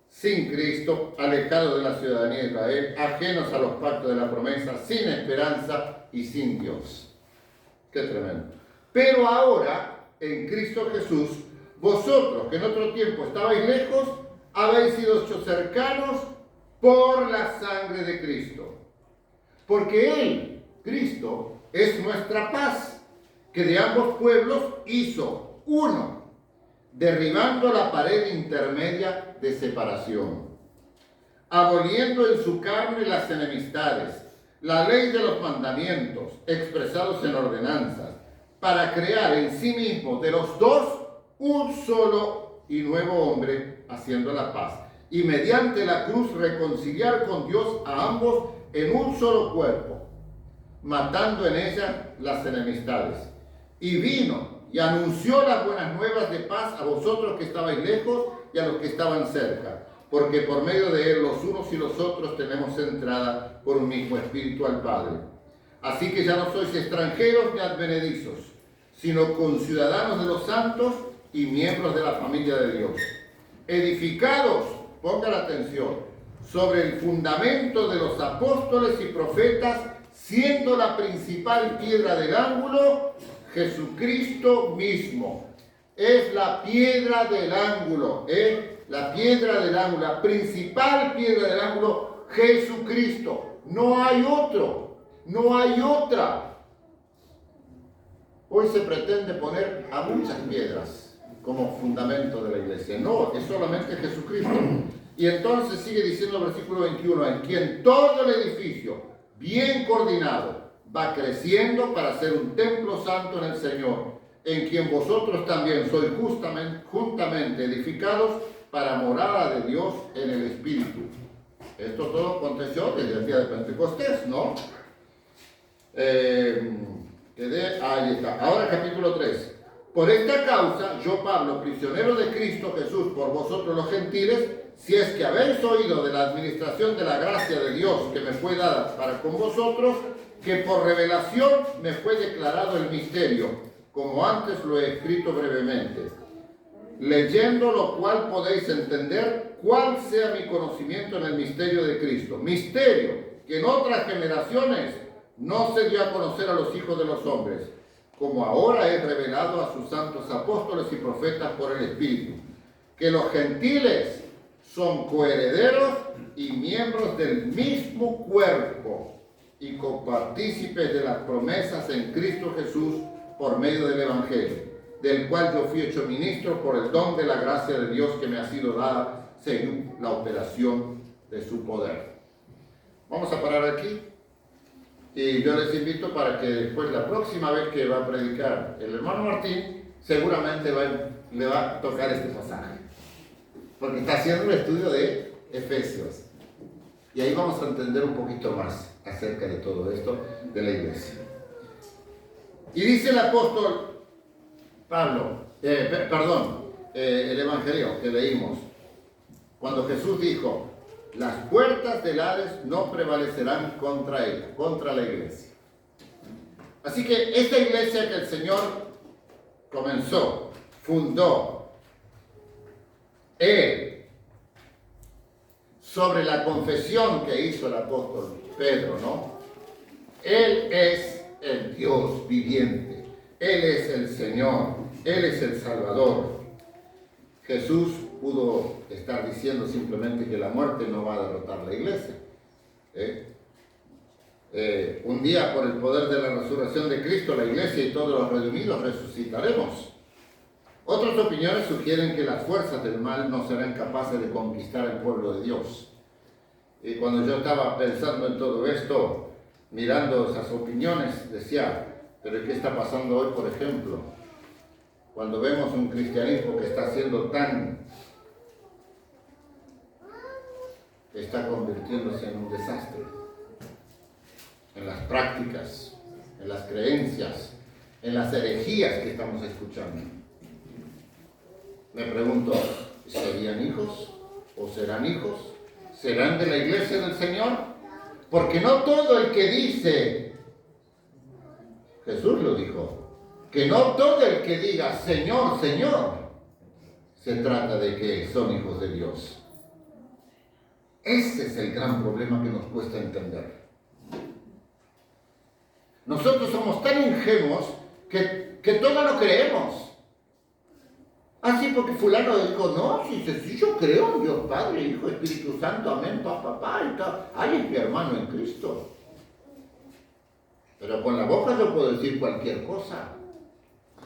sin Cristo, alejados de la ciudadanía de Israel, ajenos a los pactos de la promesa, sin esperanza y sin Dios. Qué tremendo. Pero ahora, en Cristo Jesús, vosotros que en otro tiempo estabais lejos, habéis sido hechos cercanos por la sangre de Cristo. Porque Él, Cristo, es nuestra paz, que de ambos pueblos hizo uno, derribando la pared intermedia de separación, aboliendo en su carne las enemistades, la ley de los mandamientos expresados en ordenanzas, para crear en sí mismo de los dos un solo y nuevo hombre, haciendo la paz, y mediante la cruz reconciliar con Dios a ambos en un solo cuerpo, matando en ella las enemistades. Y vino y anunció las buenas nuevas de paz a vosotros que estabais lejos y a los que estaban cerca, porque por medio de él los unos y los otros tenemos entrada por un mismo espíritu al Padre. Así que ya no sois extranjeros ni advenedizos, sino conciudadanos de los santos y miembros de la familia de Dios, edificados, pongan atención, sobre el fundamento de los apóstoles y profetas, siendo la principal piedra del ángulo Jesucristo mismo. Es la piedra del ángulo, la piedra del ángulo, la principal piedra del ángulo, Jesucristo. No hay otro, no hay otra. Hoy se pretende poner a muchas piedras como fundamento de la iglesia. No, es solamente Jesucristo. Y entonces sigue diciendo el versículo 21, en quien todo el edificio, bien coordinado, va creciendo para ser un templo santo en el Señor, en quien vosotros también sois juntamente edificados para morada de Dios en el Espíritu. Esto todo aconteció desde el día de Pentecostés, ¿no? Ahí está. Ahora capítulo 3. Por esta causa, yo Pablo, prisionero de Cristo Jesús, por vosotros los gentiles, si es que habéis oído de la administración de la gracia de Dios que me fue dada para con vosotros, que por revelación me fue declarado el misterio, como antes lo he escrito brevemente, leyendo lo cual podéis entender cuál sea mi conocimiento en el misterio de Cristo, misterio que en otras generaciones no se dio a conocer a los hijos de los hombres, como ahora es revelado a sus santos apóstoles y profetas por el Espíritu, que los gentiles son coherederos y miembros del mismo cuerpo y copartícipes de las promesas en Cristo Jesús por medio del Evangelio, del cual yo fui hecho ministro por el don de la gracia de Dios que me ha sido dada según la operación de su poder. Vamos a parar aquí. Y yo les invito para que después, la próxima vez que va a predicar el hermano Martín, seguramente le va a tocar este pasaje. Porque está haciendo un estudio de Efesios. Y ahí vamos a entender un poquito más acerca de todo esto de la iglesia. Y dice el apóstol Pablo, el evangelio que leímos, cuando Jesús dijo, las puertas del Hades no prevalecerán contra ella, contra la iglesia. Así que esta iglesia que el Señor comenzó, fundó, Él, sobre la confesión que hizo el apóstol Pedro, ¿no? Él es el Dios viviente, Él es el Señor, Él es el Salvador. Jesús pudo estar diciendo simplemente que la muerte no va a derrotar la iglesia. Un día, por el poder de la resurrección de Cristo, la iglesia y todos los redimidos resucitaremos. Otras opiniones sugieren que las fuerzas del mal no serán capaces de conquistar el pueblo de Dios. Y cuando yo estaba pensando en todo esto, mirando esas opiniones, decía, pero ¿qué está pasando hoy, por ejemplo? Cuando vemos un cristianismo que está está convirtiéndose en un desastre, en las prácticas, en las creencias, en las herejías que estamos escuchando. Me pregunto, ¿serían hijos o serán hijos? ¿Serán de la iglesia del Señor? Porque no todo el que dice, Jesús lo dijo, que no todo el que diga Señor, Señor, se trata de que son hijos de Dios. Ese es el gran problema que nos cuesta entender. Nosotros somos tan ingenuos que todo lo creemos. Así porque fulano dijo, no, si yo creo en Dios Padre, Hijo, Espíritu Santo, amén, papá, y tal. Ay, es mi hermano en Cristo. Pero con la boca yo puedo decir cualquier cosa.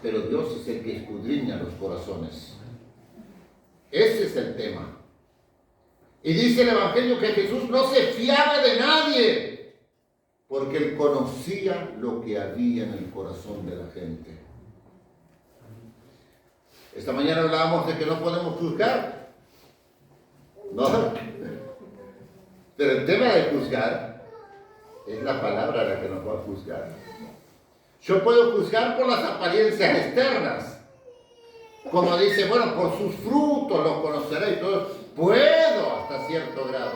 Pero Dios es el que escudriña los corazones. Ese es el tema. Y dice el Evangelio que Jesús no se fiaba de nadie, porque Él conocía lo que había en el corazón de la gente. Esta mañana hablábamos de que no podemos juzgar, ¿no? Pero el tema de juzgar es la palabra la que nos va a juzgar. Yo puedo juzgar por las apariencias externas. Como dice, bueno, por sus frutos los conoceréis. Todo. Puedo hasta cierto grado.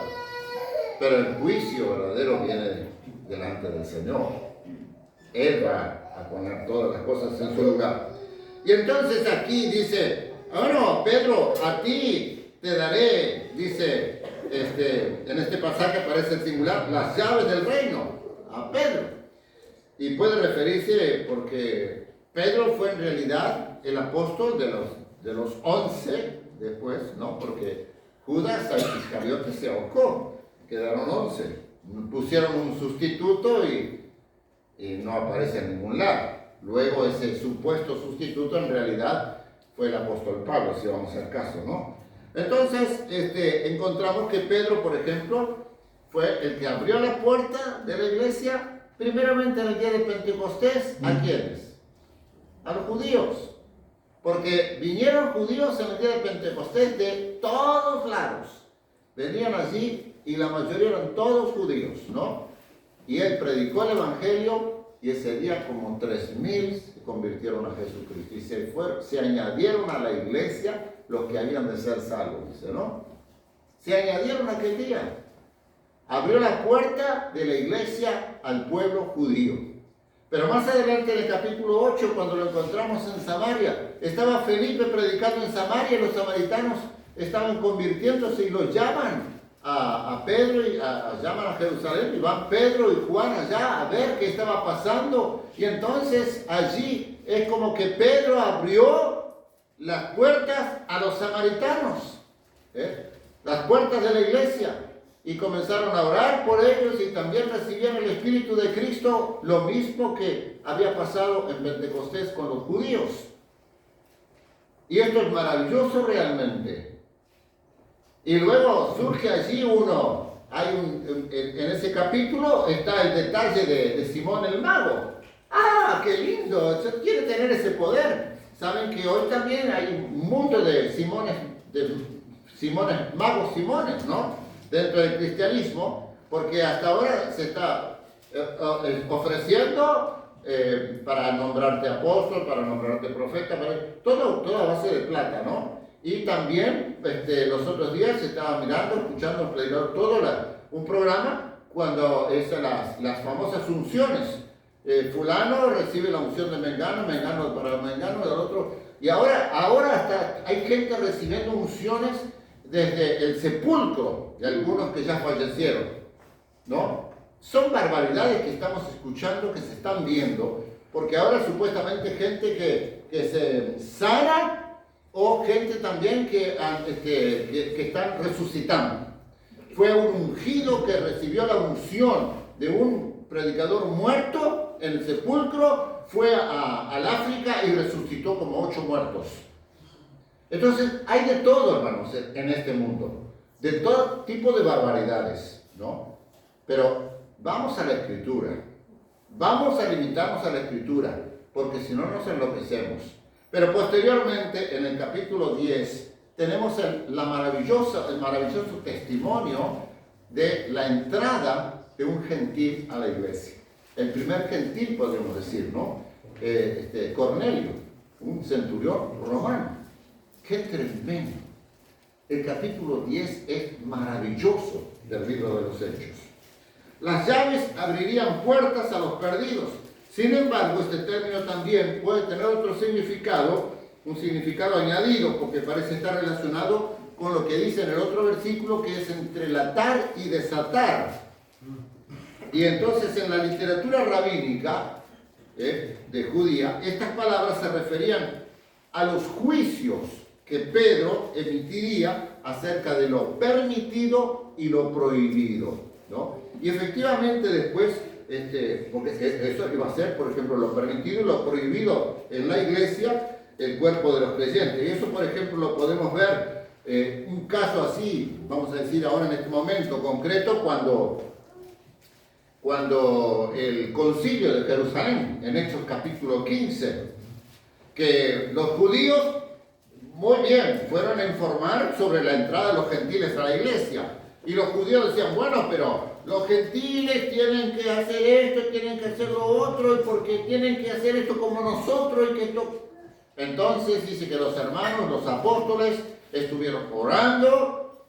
Pero el juicio verdadero viene delante del Señor. Él va a poner todas las cosas en su lugar. Y entonces aquí dice, bueno, Pedro, a ti te daré, dice, en este pasaje aparece el singular, las llaves del reino, a Pedro. Y puede referirse porque Pedro fue en realidad el apóstol de los 11 después, ¿no? Porque Judas al Iscariote se ahorcó, quedaron 11. Pusieron un sustituto y no aparece en ningún lado. Luego ese supuesto sustituto en realidad fue el apóstol Pablo, si vamos a hacer caso, ¿no? Entonces encontramos que Pedro, por ejemplo, fue el que abrió la puerta de la iglesia, primeramente en el día de Pentecostés. ¿A quiénes? A los judíos. Porque vinieron judíos en el día de Pentecostés de todos lados. Venían allí y la mayoría eran todos judíos, ¿no? Y él predicó el evangelio. Y ese día como 3,000 se convirtieron a Jesucristo. Y se añadieron a la iglesia los que habían de ser salvos, dice, ¿no? Se añadieron aquel día. Abrió la puerta de la iglesia al pueblo judío. Pero más adelante en el capítulo 8, cuando lo encontramos en Samaria, estaba Felipe predicando en Samaria y los samaritanos estaban convirtiéndose y los llaman a Pedro y llaman a Jerusalén y van Pedro y Juan allá a ver qué estaba pasando. Y entonces allí es como que Pedro abrió las puertas a los samaritanos, las puertas de la iglesia, y comenzaron a orar por ellos y también recibieron el Espíritu de Cristo, lo mismo que había pasado en Pentecostés con los judíos. Y esto es maravilloso realmente. Y luego surge allí en ese capítulo está el detalle de Simón el mago. ¡Ah, qué lindo! Quiere tener ese poder. Saben que hoy también hay un mundo de magos Simones, ¿no? Dentro del cristianismo, porque hasta ahora se está ofreciendo para nombrarte apóstol, para nombrarte profeta, todo a base de plata, ¿no? Y también los otros días estaba mirando, escuchando el predicador, un programa cuando es las famosas unciones, fulano recibe la unción de Mengano, Mengano para Mengano, del otro. Y ahora hasta hay gente recibiendo unciones desde el sepulcro de algunos que ya fallecieron, ¿no? Son barbaridades que estamos escuchando, que se están viendo, porque ahora supuestamente gente que se sana o gente también que están resucitando. Fue un ungido que recibió la unción de un predicador muerto en el sepulcro, fue al África y resucitó como 8 muertos. Entonces hay de todo, hermanos, en este mundo, de todo tipo de barbaridades, ¿no? Pero vamos a la Escritura, vamos a limitarnos a la Escritura, porque si no nos enloquecemos. Pero posteriormente, en el capítulo 10, tenemos el maravilloso testimonio de la entrada de un gentil a la iglesia. El primer gentil, podríamos decir, ¿no? Cornelio, un centurión romano. ¡Qué tremendo! El capítulo 10 es maravilloso del libro de los Hechos. Las llaves abrirían puertas a los perdidos. Sin embargo, este término también puede tener otro significado, un significado añadido, porque parece estar relacionado con lo que dice en el otro versículo, que es entrelatar y desatar. Y entonces en la literatura rabínica de judía, estas palabras se referían a los juicios que Pedro emitiría acerca de lo permitido y lo prohibido, ¿no? Y efectivamente después, porque eso iba a ser, por ejemplo, lo permitido y lo prohibido en la iglesia, el cuerpo de los creyentes. Y eso, por ejemplo, lo podemos ver, un caso así, vamos a decir ahora en este momento concreto, cuando el concilio de Jerusalén, en Hechos capítulo 15, que los judíos, muy bien, fueron a informar sobre la entrada de los gentiles a la iglesia. Y los judíos decían, bueno, pero los gentiles tienen que hacer esto, tienen que hacer lo otro, y porque tienen que hacer esto como nosotros, y que esto... Entonces dice que los hermanos, los apóstoles, estuvieron orando,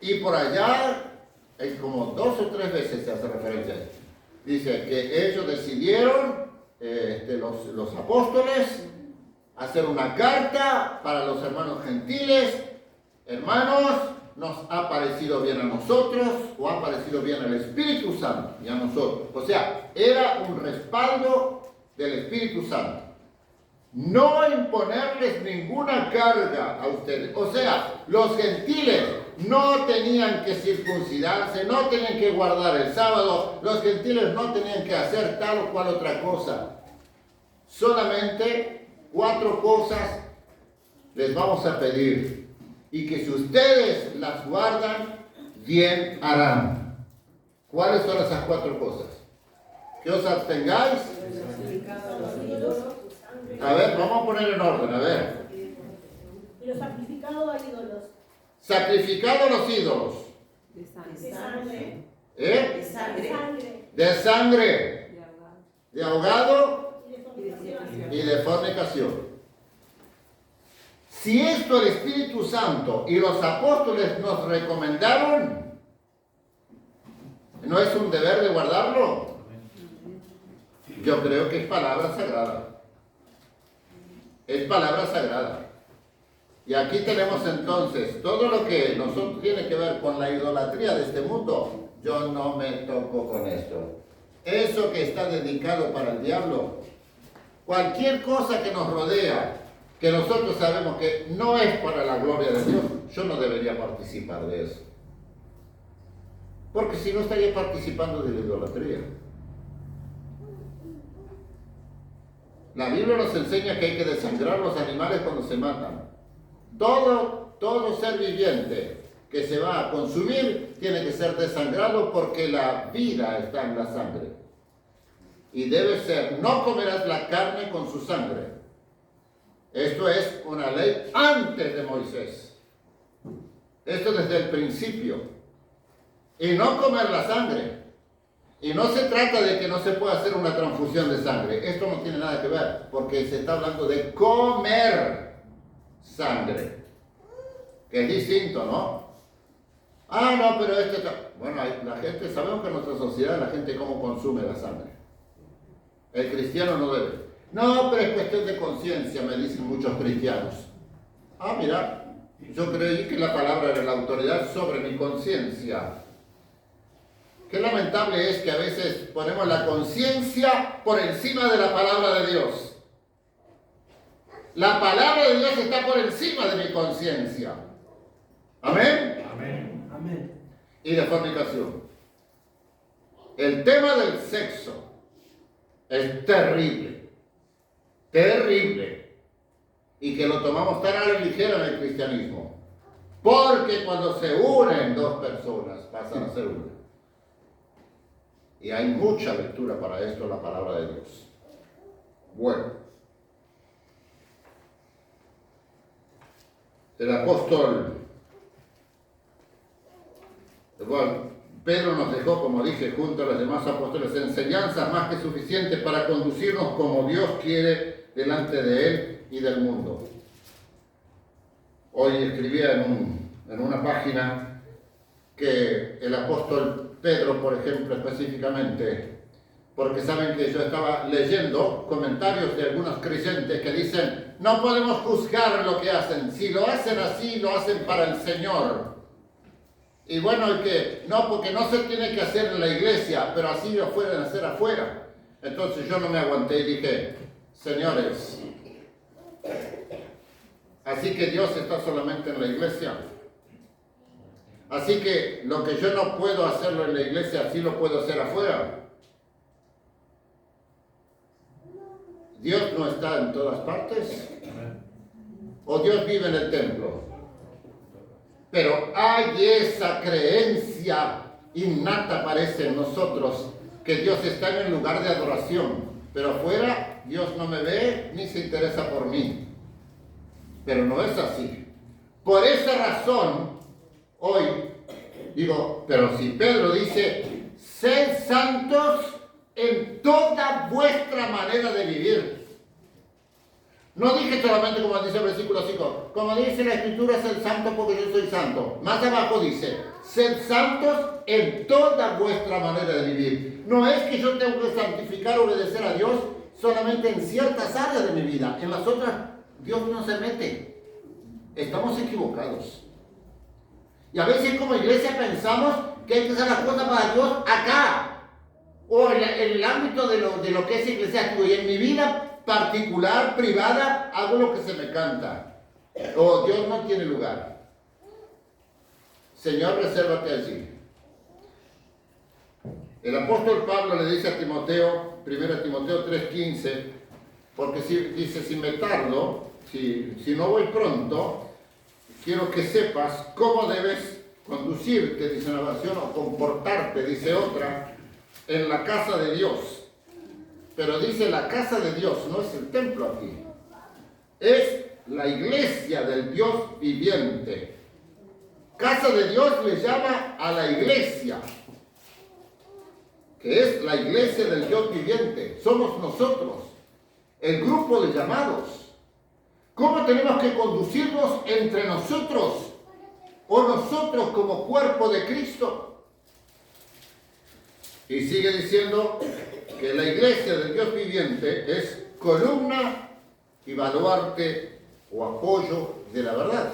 y por allá, como 2 o 3 veces se hace referencia a esto. Dice que ellos decidieron, los apóstoles, hacer una carta para los hermanos gentiles. Hermanos, nos ha parecido bien a nosotros, o ha parecido bien al Espíritu Santo y a nosotros. O sea, era un respaldo del Espíritu Santo. No imponerles ninguna carga a ustedes. O sea, los gentiles no tenían que circuncidarse, no tenían que guardar el sábado, los gentiles no tenían que hacer tal o cual otra cosa. Solamente 4 cosas les vamos a pedir, y que si ustedes las guardan, bien harán. ¿Cuáles son esas 4 cosas? Que os abstengáis. A ver, vamos a poner en orden, a ver. Y lo sacrificado a ídolos. Sacrificado a los ídolos. De sangre. ¿Eh? De sangre. De sangre. De ahogado Y de fornicación. y de fornicación. Si esto el Espíritu Santo y los apóstoles nos recomendaron, ¿no es un deber de guardarlo? Yo creo que es palabra sagrada. Es palabra sagrada. Y aquí tenemos entonces todo lo que nosotros tiene que ver con la idolatría de este mundo. Yo no me toco con esto. Eso que está dedicado para el diablo, cualquier cosa que nos rodea, que nosotros sabemos que no es para la gloria de Dios, yo no debería participar de eso. Porque si no estaría participando de la idolatría. La Biblia nos enseña que hay que desangrar los animales cuando se matan. Todo ser viviente que se va a consumir tiene que ser desangrado, porque la vida está en la sangre. Y debe ser, no comerás la carne con su sangre. Esto es una ley antes de Moisés. Esto desde el principio. Y no comer la sangre. Y no se trata de que no se pueda hacer una transfusión de sangre. Esto no tiene nada que ver, porque se está hablando de comer sangre, que es distinto, ¿no? Ah, no, pero bueno, la gente, sabemos que en nuestra sociedad la gente cómo consume la sangre. El cristiano no debe. No, pero es cuestión de conciencia, me dicen muchos cristianos. Ah, mira, yo creí que la palabra era la autoridad sobre mi conciencia. Qué lamentable es que a veces ponemos la conciencia por encima de la palabra de Dios. La palabra de Dios está por encima de mi conciencia. ¿Amén? Amén. Amén. Y de fornicación. El tema del sexo es terrible. Terrible. Y que lo tomamos tan a la ligera en el cristianismo. Porque cuando se unen dos personas pasan a ser una. Y hay mucha lectura para esto en la palabra de Dios. Bueno. El apóstol, Pedro nos dejó, como dije, junto a los demás apóstoles, enseñanzas más que suficientes para conducirnos como Dios quiere delante de Él y del mundo. Hoy escribía en una página que el apóstol Pedro, por ejemplo, específicamente, porque saben que yo estaba leyendo comentarios de algunos creyentes que dicen, no podemos juzgar lo que hacen, si lo hacen así, lo hacen para el Señor. Y bueno, que no, porque no se tiene que hacer en la iglesia, pero así lo pueden hacer afuera. Entonces yo no me aguanté y dije, señores, así que Dios está solamente en la iglesia. Así que lo que yo no puedo hacerlo en la iglesia, así lo puedo hacer afuera. ¿Dios no está en todas partes? ¿O Dios vive en el templo? Pero hay esa creencia innata, parece, en nosotros, que Dios está en el lugar de adoración. Pero afuera, Dios no me ve ni se interesa por mí. Pero no es así. Por esa razón, hoy digo, pero si Pedro dice, sed santos en toda vuestra manera de vivir. No dije solamente como dice el versículo 5, como dice la Escritura, sed santos porque yo soy santo. Más abajo dice, sed santos en toda vuestra manera de vivir. No es que yo tengo que santificar o obedecer a Dios solamente en ciertas áreas de mi vida. En las otras, Dios no se mete. Estamos equivocados. Y a veces como iglesia pensamos que hay que hacer las cosas para Dios acá. O en el ámbito de lo que es eclesiástico. Y en mi vida particular, privada, hago lo que se me canta. O Dios no tiene lugar. Señor, resérvate allí. El apóstol Pablo le dice a Timoteo, 1 Timoteo 3:15, porque dice, si me tardo, si no voy pronto, quiero que sepas cómo debes conducirte, dice una versión, o comportarte, dice otra, en la casa de Dios. Pero dice la casa de Dios, no es el templo aquí. Es la iglesia del Dios viviente. Casa de Dios le llama a la iglesia, que es la iglesia del Dios viviente. Somos nosotros, el grupo de llamados. ¿Cómo tenemos que conducirnos entre nosotros? O nosotros como cuerpo de Cristo. Y sigue diciendo que la iglesia del Dios viviente es columna y baluarte o apoyo de la verdad.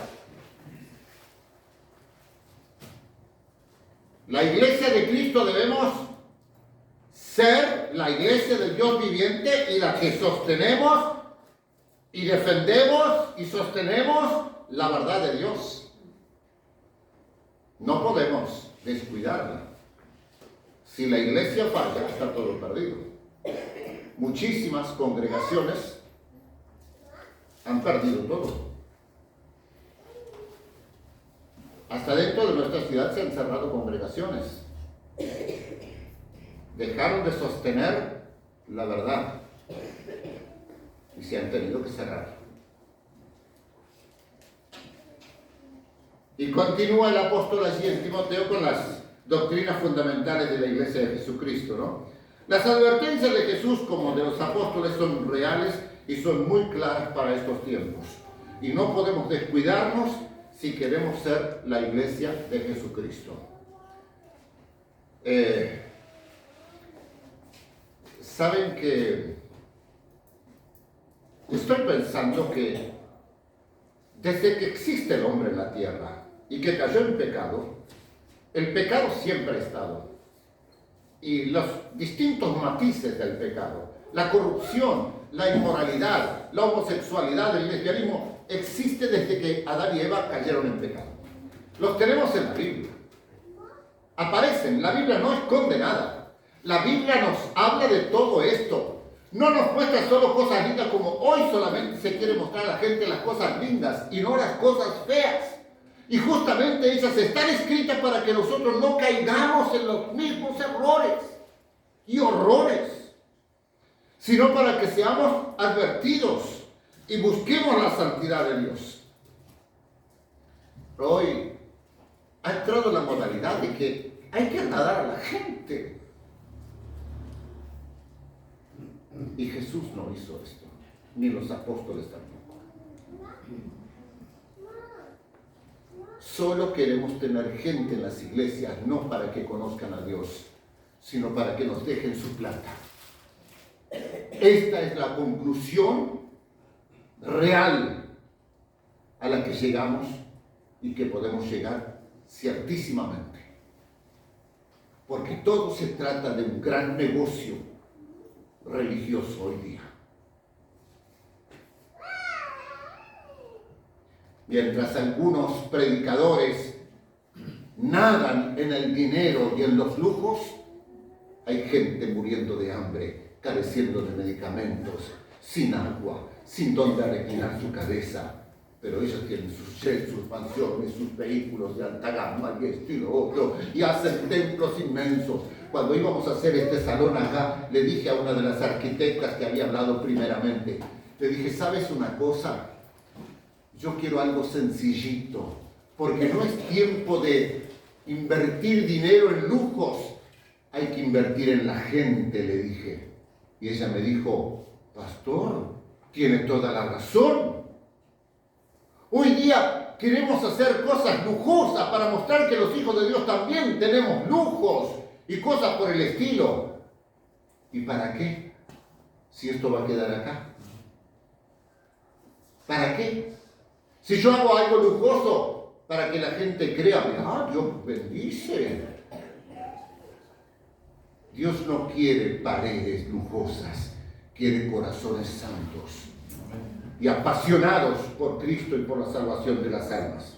La iglesia de Cristo debemos ser la iglesia del Dios viviente y la que sostenemos y defendemos y sostenemos la verdad de Dios. No podemos descuidarla. Si la iglesia falla, está todo perdido. Muchísimas congregaciones han perdido todo. Hasta dentro de nuestra ciudad se han cerrado congregaciones. Dejaron de sostener la verdad y se han tenido que cerrar. Y continúa el apóstol allí en Timoteo con las doctrinas fundamentales de la iglesia de Jesucristo, ¿no? Las advertencias de Jesús como de los apóstoles son reales y son muy claras para estos tiempos. Y no podemos descuidarnos si queremos ser la iglesia de Jesucristo. Saben que estoy pensando que desde que existe el hombre en la tierra y que cayó en pecado, el pecado siempre ha estado. Y los distintos matices del pecado, la corrupción, la inmoralidad, la homosexualidad, el lesbianismo, existe desde que Adán y Eva cayeron en pecado. Los tenemos en la Biblia. Aparecen, la Biblia no esconde nada. La Biblia nos habla de todo esto. No nos muestra solo cosas lindas como hoy solamente se quiere mostrar a la gente las cosas lindas y no las cosas feas. Y justamente ellas están escritas para que nosotros no caigamos en los mismos errores y horrores, sino para que seamos advertidos y busquemos la santidad de Dios. Pero hoy ha entrado la modalidad de que hay que agradar a la gente. Y Jesús no hizo esto, ni los apóstoles tampoco. Solo queremos tener gente en las iglesias, no para que conozcan a Dios, sino para que nos dejen su plata. Esta es la conclusión real a la que llegamos y que podemos llegar ciertísimamente. Porque todo se trata de un gran negocio religioso hoy día. Mientras algunos predicadores nadan en el dinero y en los lujos, hay gente muriendo de hambre, careciendo de medicamentos, sin agua, sin dónde reclinar su cabeza. Pero ellos tienen sus jets, sus mansiones, sus vehículos de alta gama y estilo otro, y hacen templos inmensos. Cuando íbamos a hacer este salón acá, le dije a una de las arquitectas que había hablado primeramente, le dije, ¿sabes una cosa? Yo quiero algo sencillito, porque no es tiempo de invertir dinero en lujos, hay que invertir en la gente, le dije. Y ella me dijo, pastor, tiene toda la razón. Hoy día queremos hacer cosas lujosas para mostrar que los hijos de Dios también tenemos lujos y cosas por el estilo. ¿Y para qué? Si esto va a quedar acá. ¿Para qué? Si yo hago algo lujoso para que la gente crea, Dios bendice. Dios no quiere paredes lujosas, quiere corazones santos y apasionados por Cristo y por la salvación de las almas.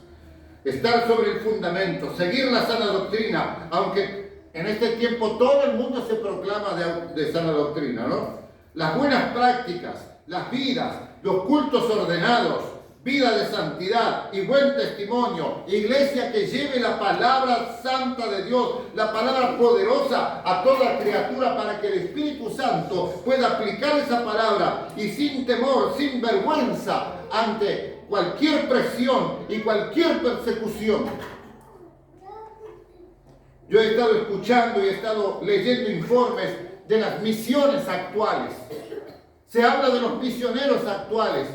Estar sobre el fundamento, seguir la sana doctrina, aunque en este tiempo todo el mundo se proclama de sana doctrina, ¿no? Las buenas prácticas, las vidas, los cultos ordenados, vida de santidad y buen testimonio, iglesia que lleve la palabra santa de Dios, la palabra poderosa a toda criatura para que el Espíritu Santo pueda aplicar esa palabra y sin temor, sin vergüenza ante cualquier presión y cualquier persecución. Yo he estado escuchando y he estado leyendo informes de las misiones actuales. Se habla de los misioneros actuales.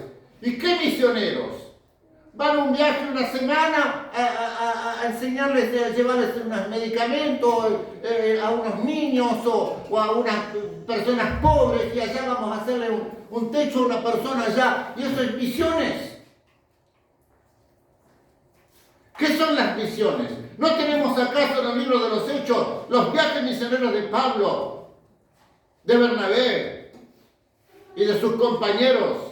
¿Y qué misioneros? Van a un viaje una semana a enseñarles, a llevarles unos medicamentos a unos niños o a unas personas pobres, y allá vamos a hacerle un techo a una persona allá. ¿Y eso es misiones? ¿Qué son las misiones? ¿No tenemos acaso en el libro de los Hechos los viajes misioneros de Pablo, de Bernabé y de sus compañeros?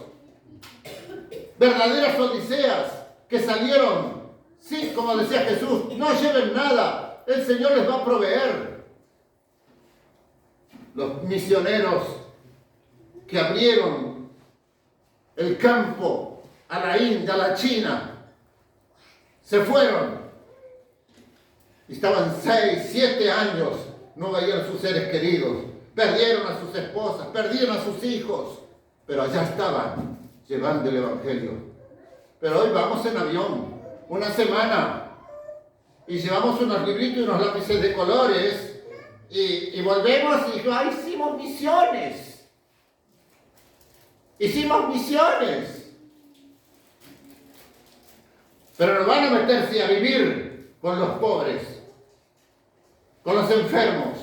Verdaderas odiseas que salieron, sí, como decía Jesús, no lleven nada, el Señor les va a proveer. Los misioneros que abrieron el campo a la India, a la China, se fueron. Estaban 6, 7 años, no veían a sus seres queridos, perdieron a sus esposas, perdieron a sus hijos, pero allá estaban, llevando el Evangelio. Pero hoy vamos en avión, una semana, y llevamos unos libritos y unos lápices de colores, y volvemos y digo, hicimos misiones. Hicimos misiones. Pero nos van a meterse a vivir con los pobres, con los enfermos.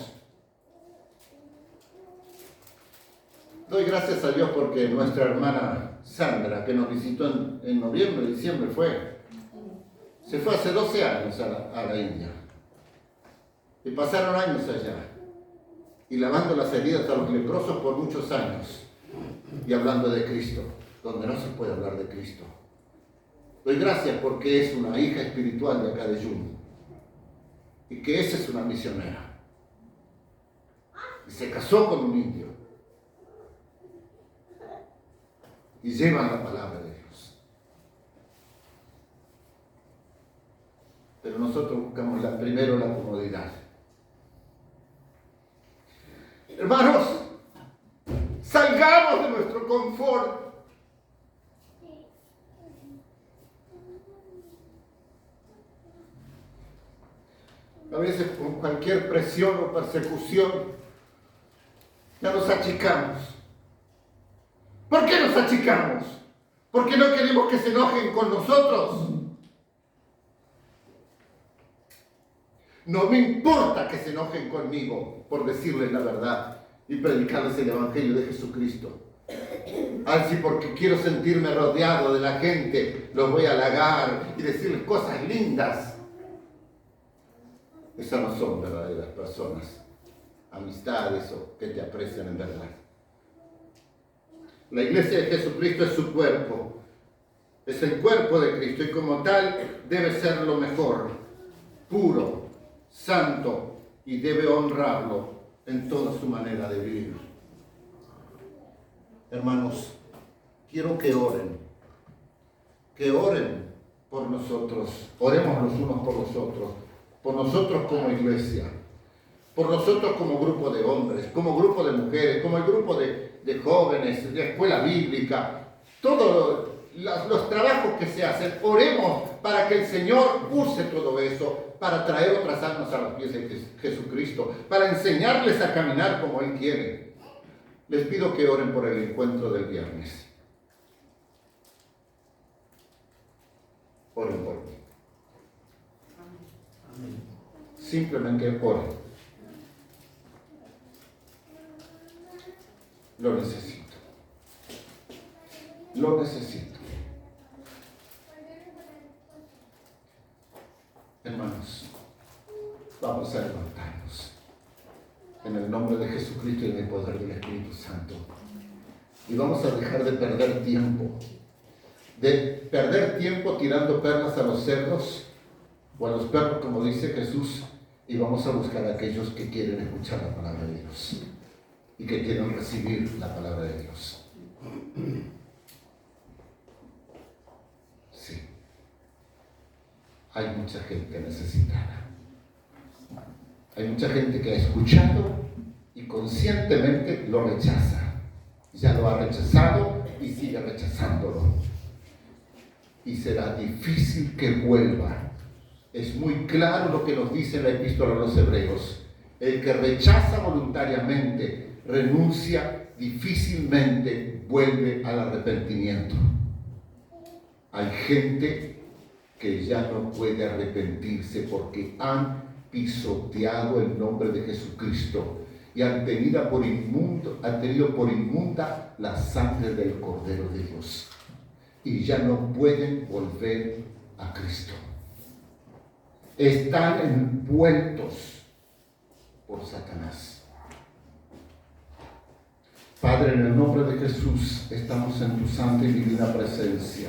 Doy gracias a Dios porque nuestra hermana Sandra, que nos visitó en noviembre, diciembre se fue hace 12 años a la India. Y pasaron años allá. Y lavando las heridas a los leprosos por muchos años. Y hablando de Cristo, donde no se puede hablar de Cristo. Doy gracias porque es una hija espiritual de acá de Yumi. Y que esa es una misionera. Y se casó con un indio. Y llevan la palabra de Dios. Pero nosotros buscamos primero la comodidad. Hermanos, salgamos de nuestro confort. A veces con cualquier presión o persecución ya nos achicamos. ¿Por qué nos achicamos? ¿Por qué no queremos que se enojen con nosotros? No me importa que se enojen conmigo por decirles la verdad y predicarles el Evangelio de Jesucristo. Así porque quiero sentirme rodeado de la gente, los voy a halagar y decirles cosas lindas. Esas no son verdaderas personas, amistades o que te aprecian en verdad. La iglesia de Jesucristo es su cuerpo, es el cuerpo de Cristo y como tal debe ser lo mejor, puro, santo y debe honrarlo en toda su manera de vivir. Hermanos, quiero que oren por nosotros, oremos los unos por los otros, por nosotros como iglesia, por nosotros como grupo de hombres, como grupo de mujeres, como el grupo de jóvenes, de escuela bíblica, todos los trabajos que se hacen, oremos para que el Señor use todo eso, para traer otras almas a los pies de Jesucristo, para enseñarles a caminar como Él quiere. Les pido que oren por el encuentro del viernes. Oren por mí. Simplemente oren. Lo necesito. Lo necesito. Hermanos, vamos a levantarnos en el nombre de Jesucristo y en el poder del Espíritu Santo. Y vamos a dejar de perder tiempo. De perder tiempo tirando perlas a los cerdos o a los perros, como dice Jesús, y vamos a buscar a aquellos que quieren escuchar la palabra de Dios y que quieren recibir la palabra de Dios. Sí, hay mucha gente necesitada. Hay mucha gente que ha escuchado y conscientemente lo rechaza. Ya lo ha rechazado y sigue rechazándolo. Y será difícil que vuelva. Es muy claro lo que nos dice la epístola a los Hebreos. El que rechaza voluntariamente, renuncia, difícilmente vuelve al arrepentimiento. Hay gente que ya no puede arrepentirse porque han pisoteado el nombre de Jesucristo y han tenido por inmunda la sangre del Cordero de Dios y ya no pueden volver a Cristo. Están envueltos por Satanás. Padre, en el nombre de Jesús, estamos en tu santa y divina presencia.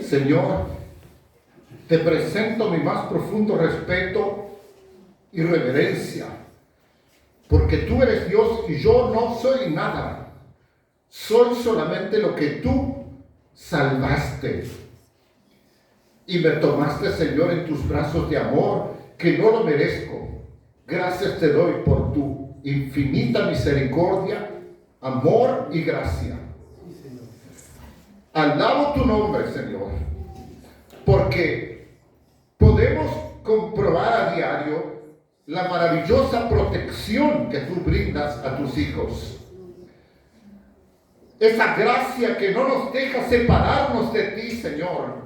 Señor, te presento mi más profundo respeto y reverencia, porque tú eres Dios y yo no soy nada. Soy solamente lo que tú salvaste. Y me tomaste, Señor, en tus brazos de amor, que no lo merezco. Gracias te doy por tu infinita misericordia, amor y gracia. Alabo tu nombre, Señor, porque podemos comprobar a diario la maravillosa protección que tú brindas a tus hijos. Esa gracia que no nos deja separarnos de ti, Señor.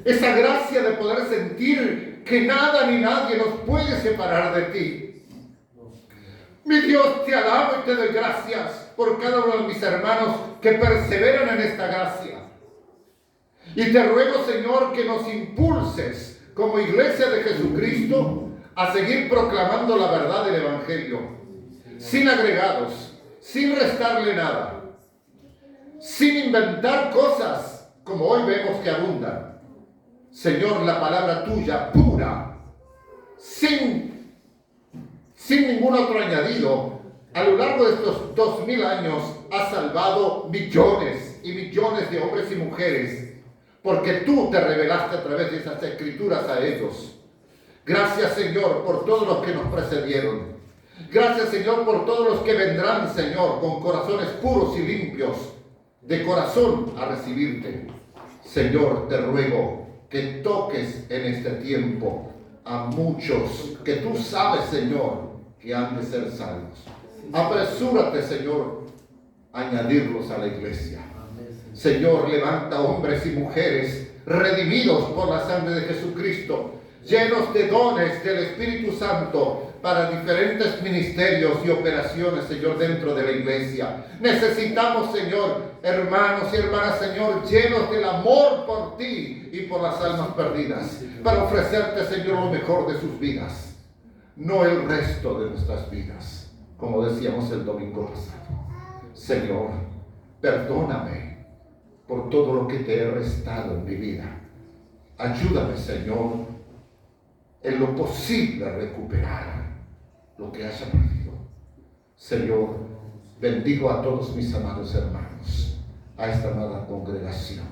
Esa gracia de poder sentir que nada ni nadie nos puede separar de ti. Mi Dios, te alabo y te doy gracias por cada uno de mis hermanos que perseveran en esta gracia. Y te ruego, Señor, que nos impulses como iglesia de Jesucristo a seguir proclamando la verdad del Evangelio, sin agregados, sin restarle nada, sin inventar cosas como hoy vemos que abundan. Señor, la palabra tuya pura, sin ningún otro añadido, a lo largo de estos 2000 años ha salvado millones y millones de hombres y mujeres, porque tú te revelaste a través de esas escrituras a ellos. Gracias, Señor, por todos los que nos precedieron. Gracias, Señor, por todos los que vendrán, Señor, con corazones puros y limpios, de corazón a recibirte. Señor, te ruego que toques en este tiempo a muchos que tú sabes, Señor, que han de ser salvos. Apresúrate, Señor, a añadirlos a la iglesia. Señor, levanta hombres y mujeres redimidos por la sangre de Jesucristo, llenos de dones del Espíritu Santo para diferentes ministerios y operaciones, Señor, dentro de la iglesia. Necesitamos, Señor, hermanos y hermanas, Señor, llenos del amor por ti y por las almas perdidas, para ofrecerte, Señor, lo mejor de sus vidas, no el resto de nuestras vidas, como decíamos el domingo pasado. Señor, perdóname por todo lo que te he restado en mi vida. Ayúdame, Señor, en lo posible recuperar lo que haya perdido. Señor, bendigo a todos mis amados hermanos, a esta amada congregación.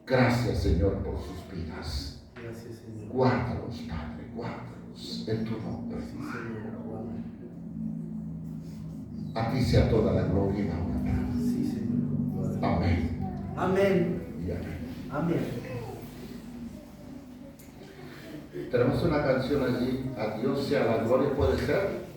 Gracias, Señor, por sus vidas. Guárdalos, Padre, guárdalos en tu nombre. A ti sea toda la gloria y la honra. Amén. Amén. Y amén. Amén. Tenemos una canción allí, a Dios sea la gloria, ¿puede ser?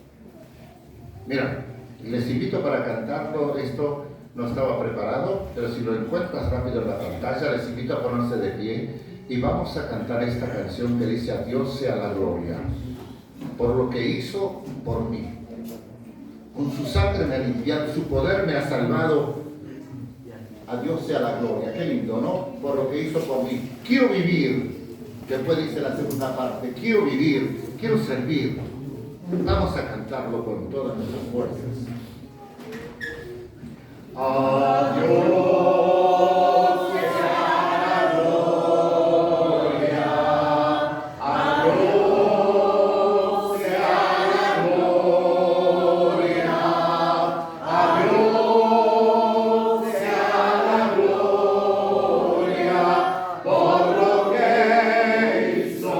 Mira, les invito para cantarlo. Esto no estaba preparado, pero si lo encuentras rápido en la pantalla, les invito a ponerse de pie y vamos a cantar esta canción que dice: a Dios sea la gloria por lo que hizo por mí. Con su sangre me ha limpiado, su poder me ha salvado. A Dios sea la gloria. Qué lindo, ¿no? Por lo que hizo por mí. Quiero vivir. Después dice la segunda parte: quiero vivir, quiero servir. Vamos a cantarlo con todas nuestras fuerzas. A Dios sea la gloria, a Dios sea la gloria, a Dios sea la gloria, por lo que hizo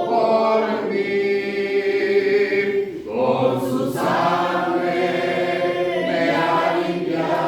por mí, con su sangre me ha limpiado.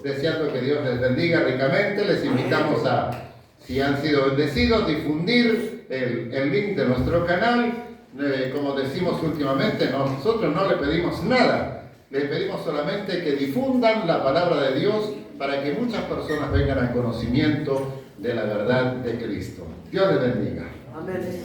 Deseando que Dios les bendiga ricamente, les invitamos a, si han sido bendecidos, difundir el link de nuestro canal. Como decimos últimamente, nosotros no le pedimos nada, le pedimos solamente que difundan la palabra de Dios para que muchas personas vengan al conocimiento de la verdad de Cristo. Dios les bendiga. Amén.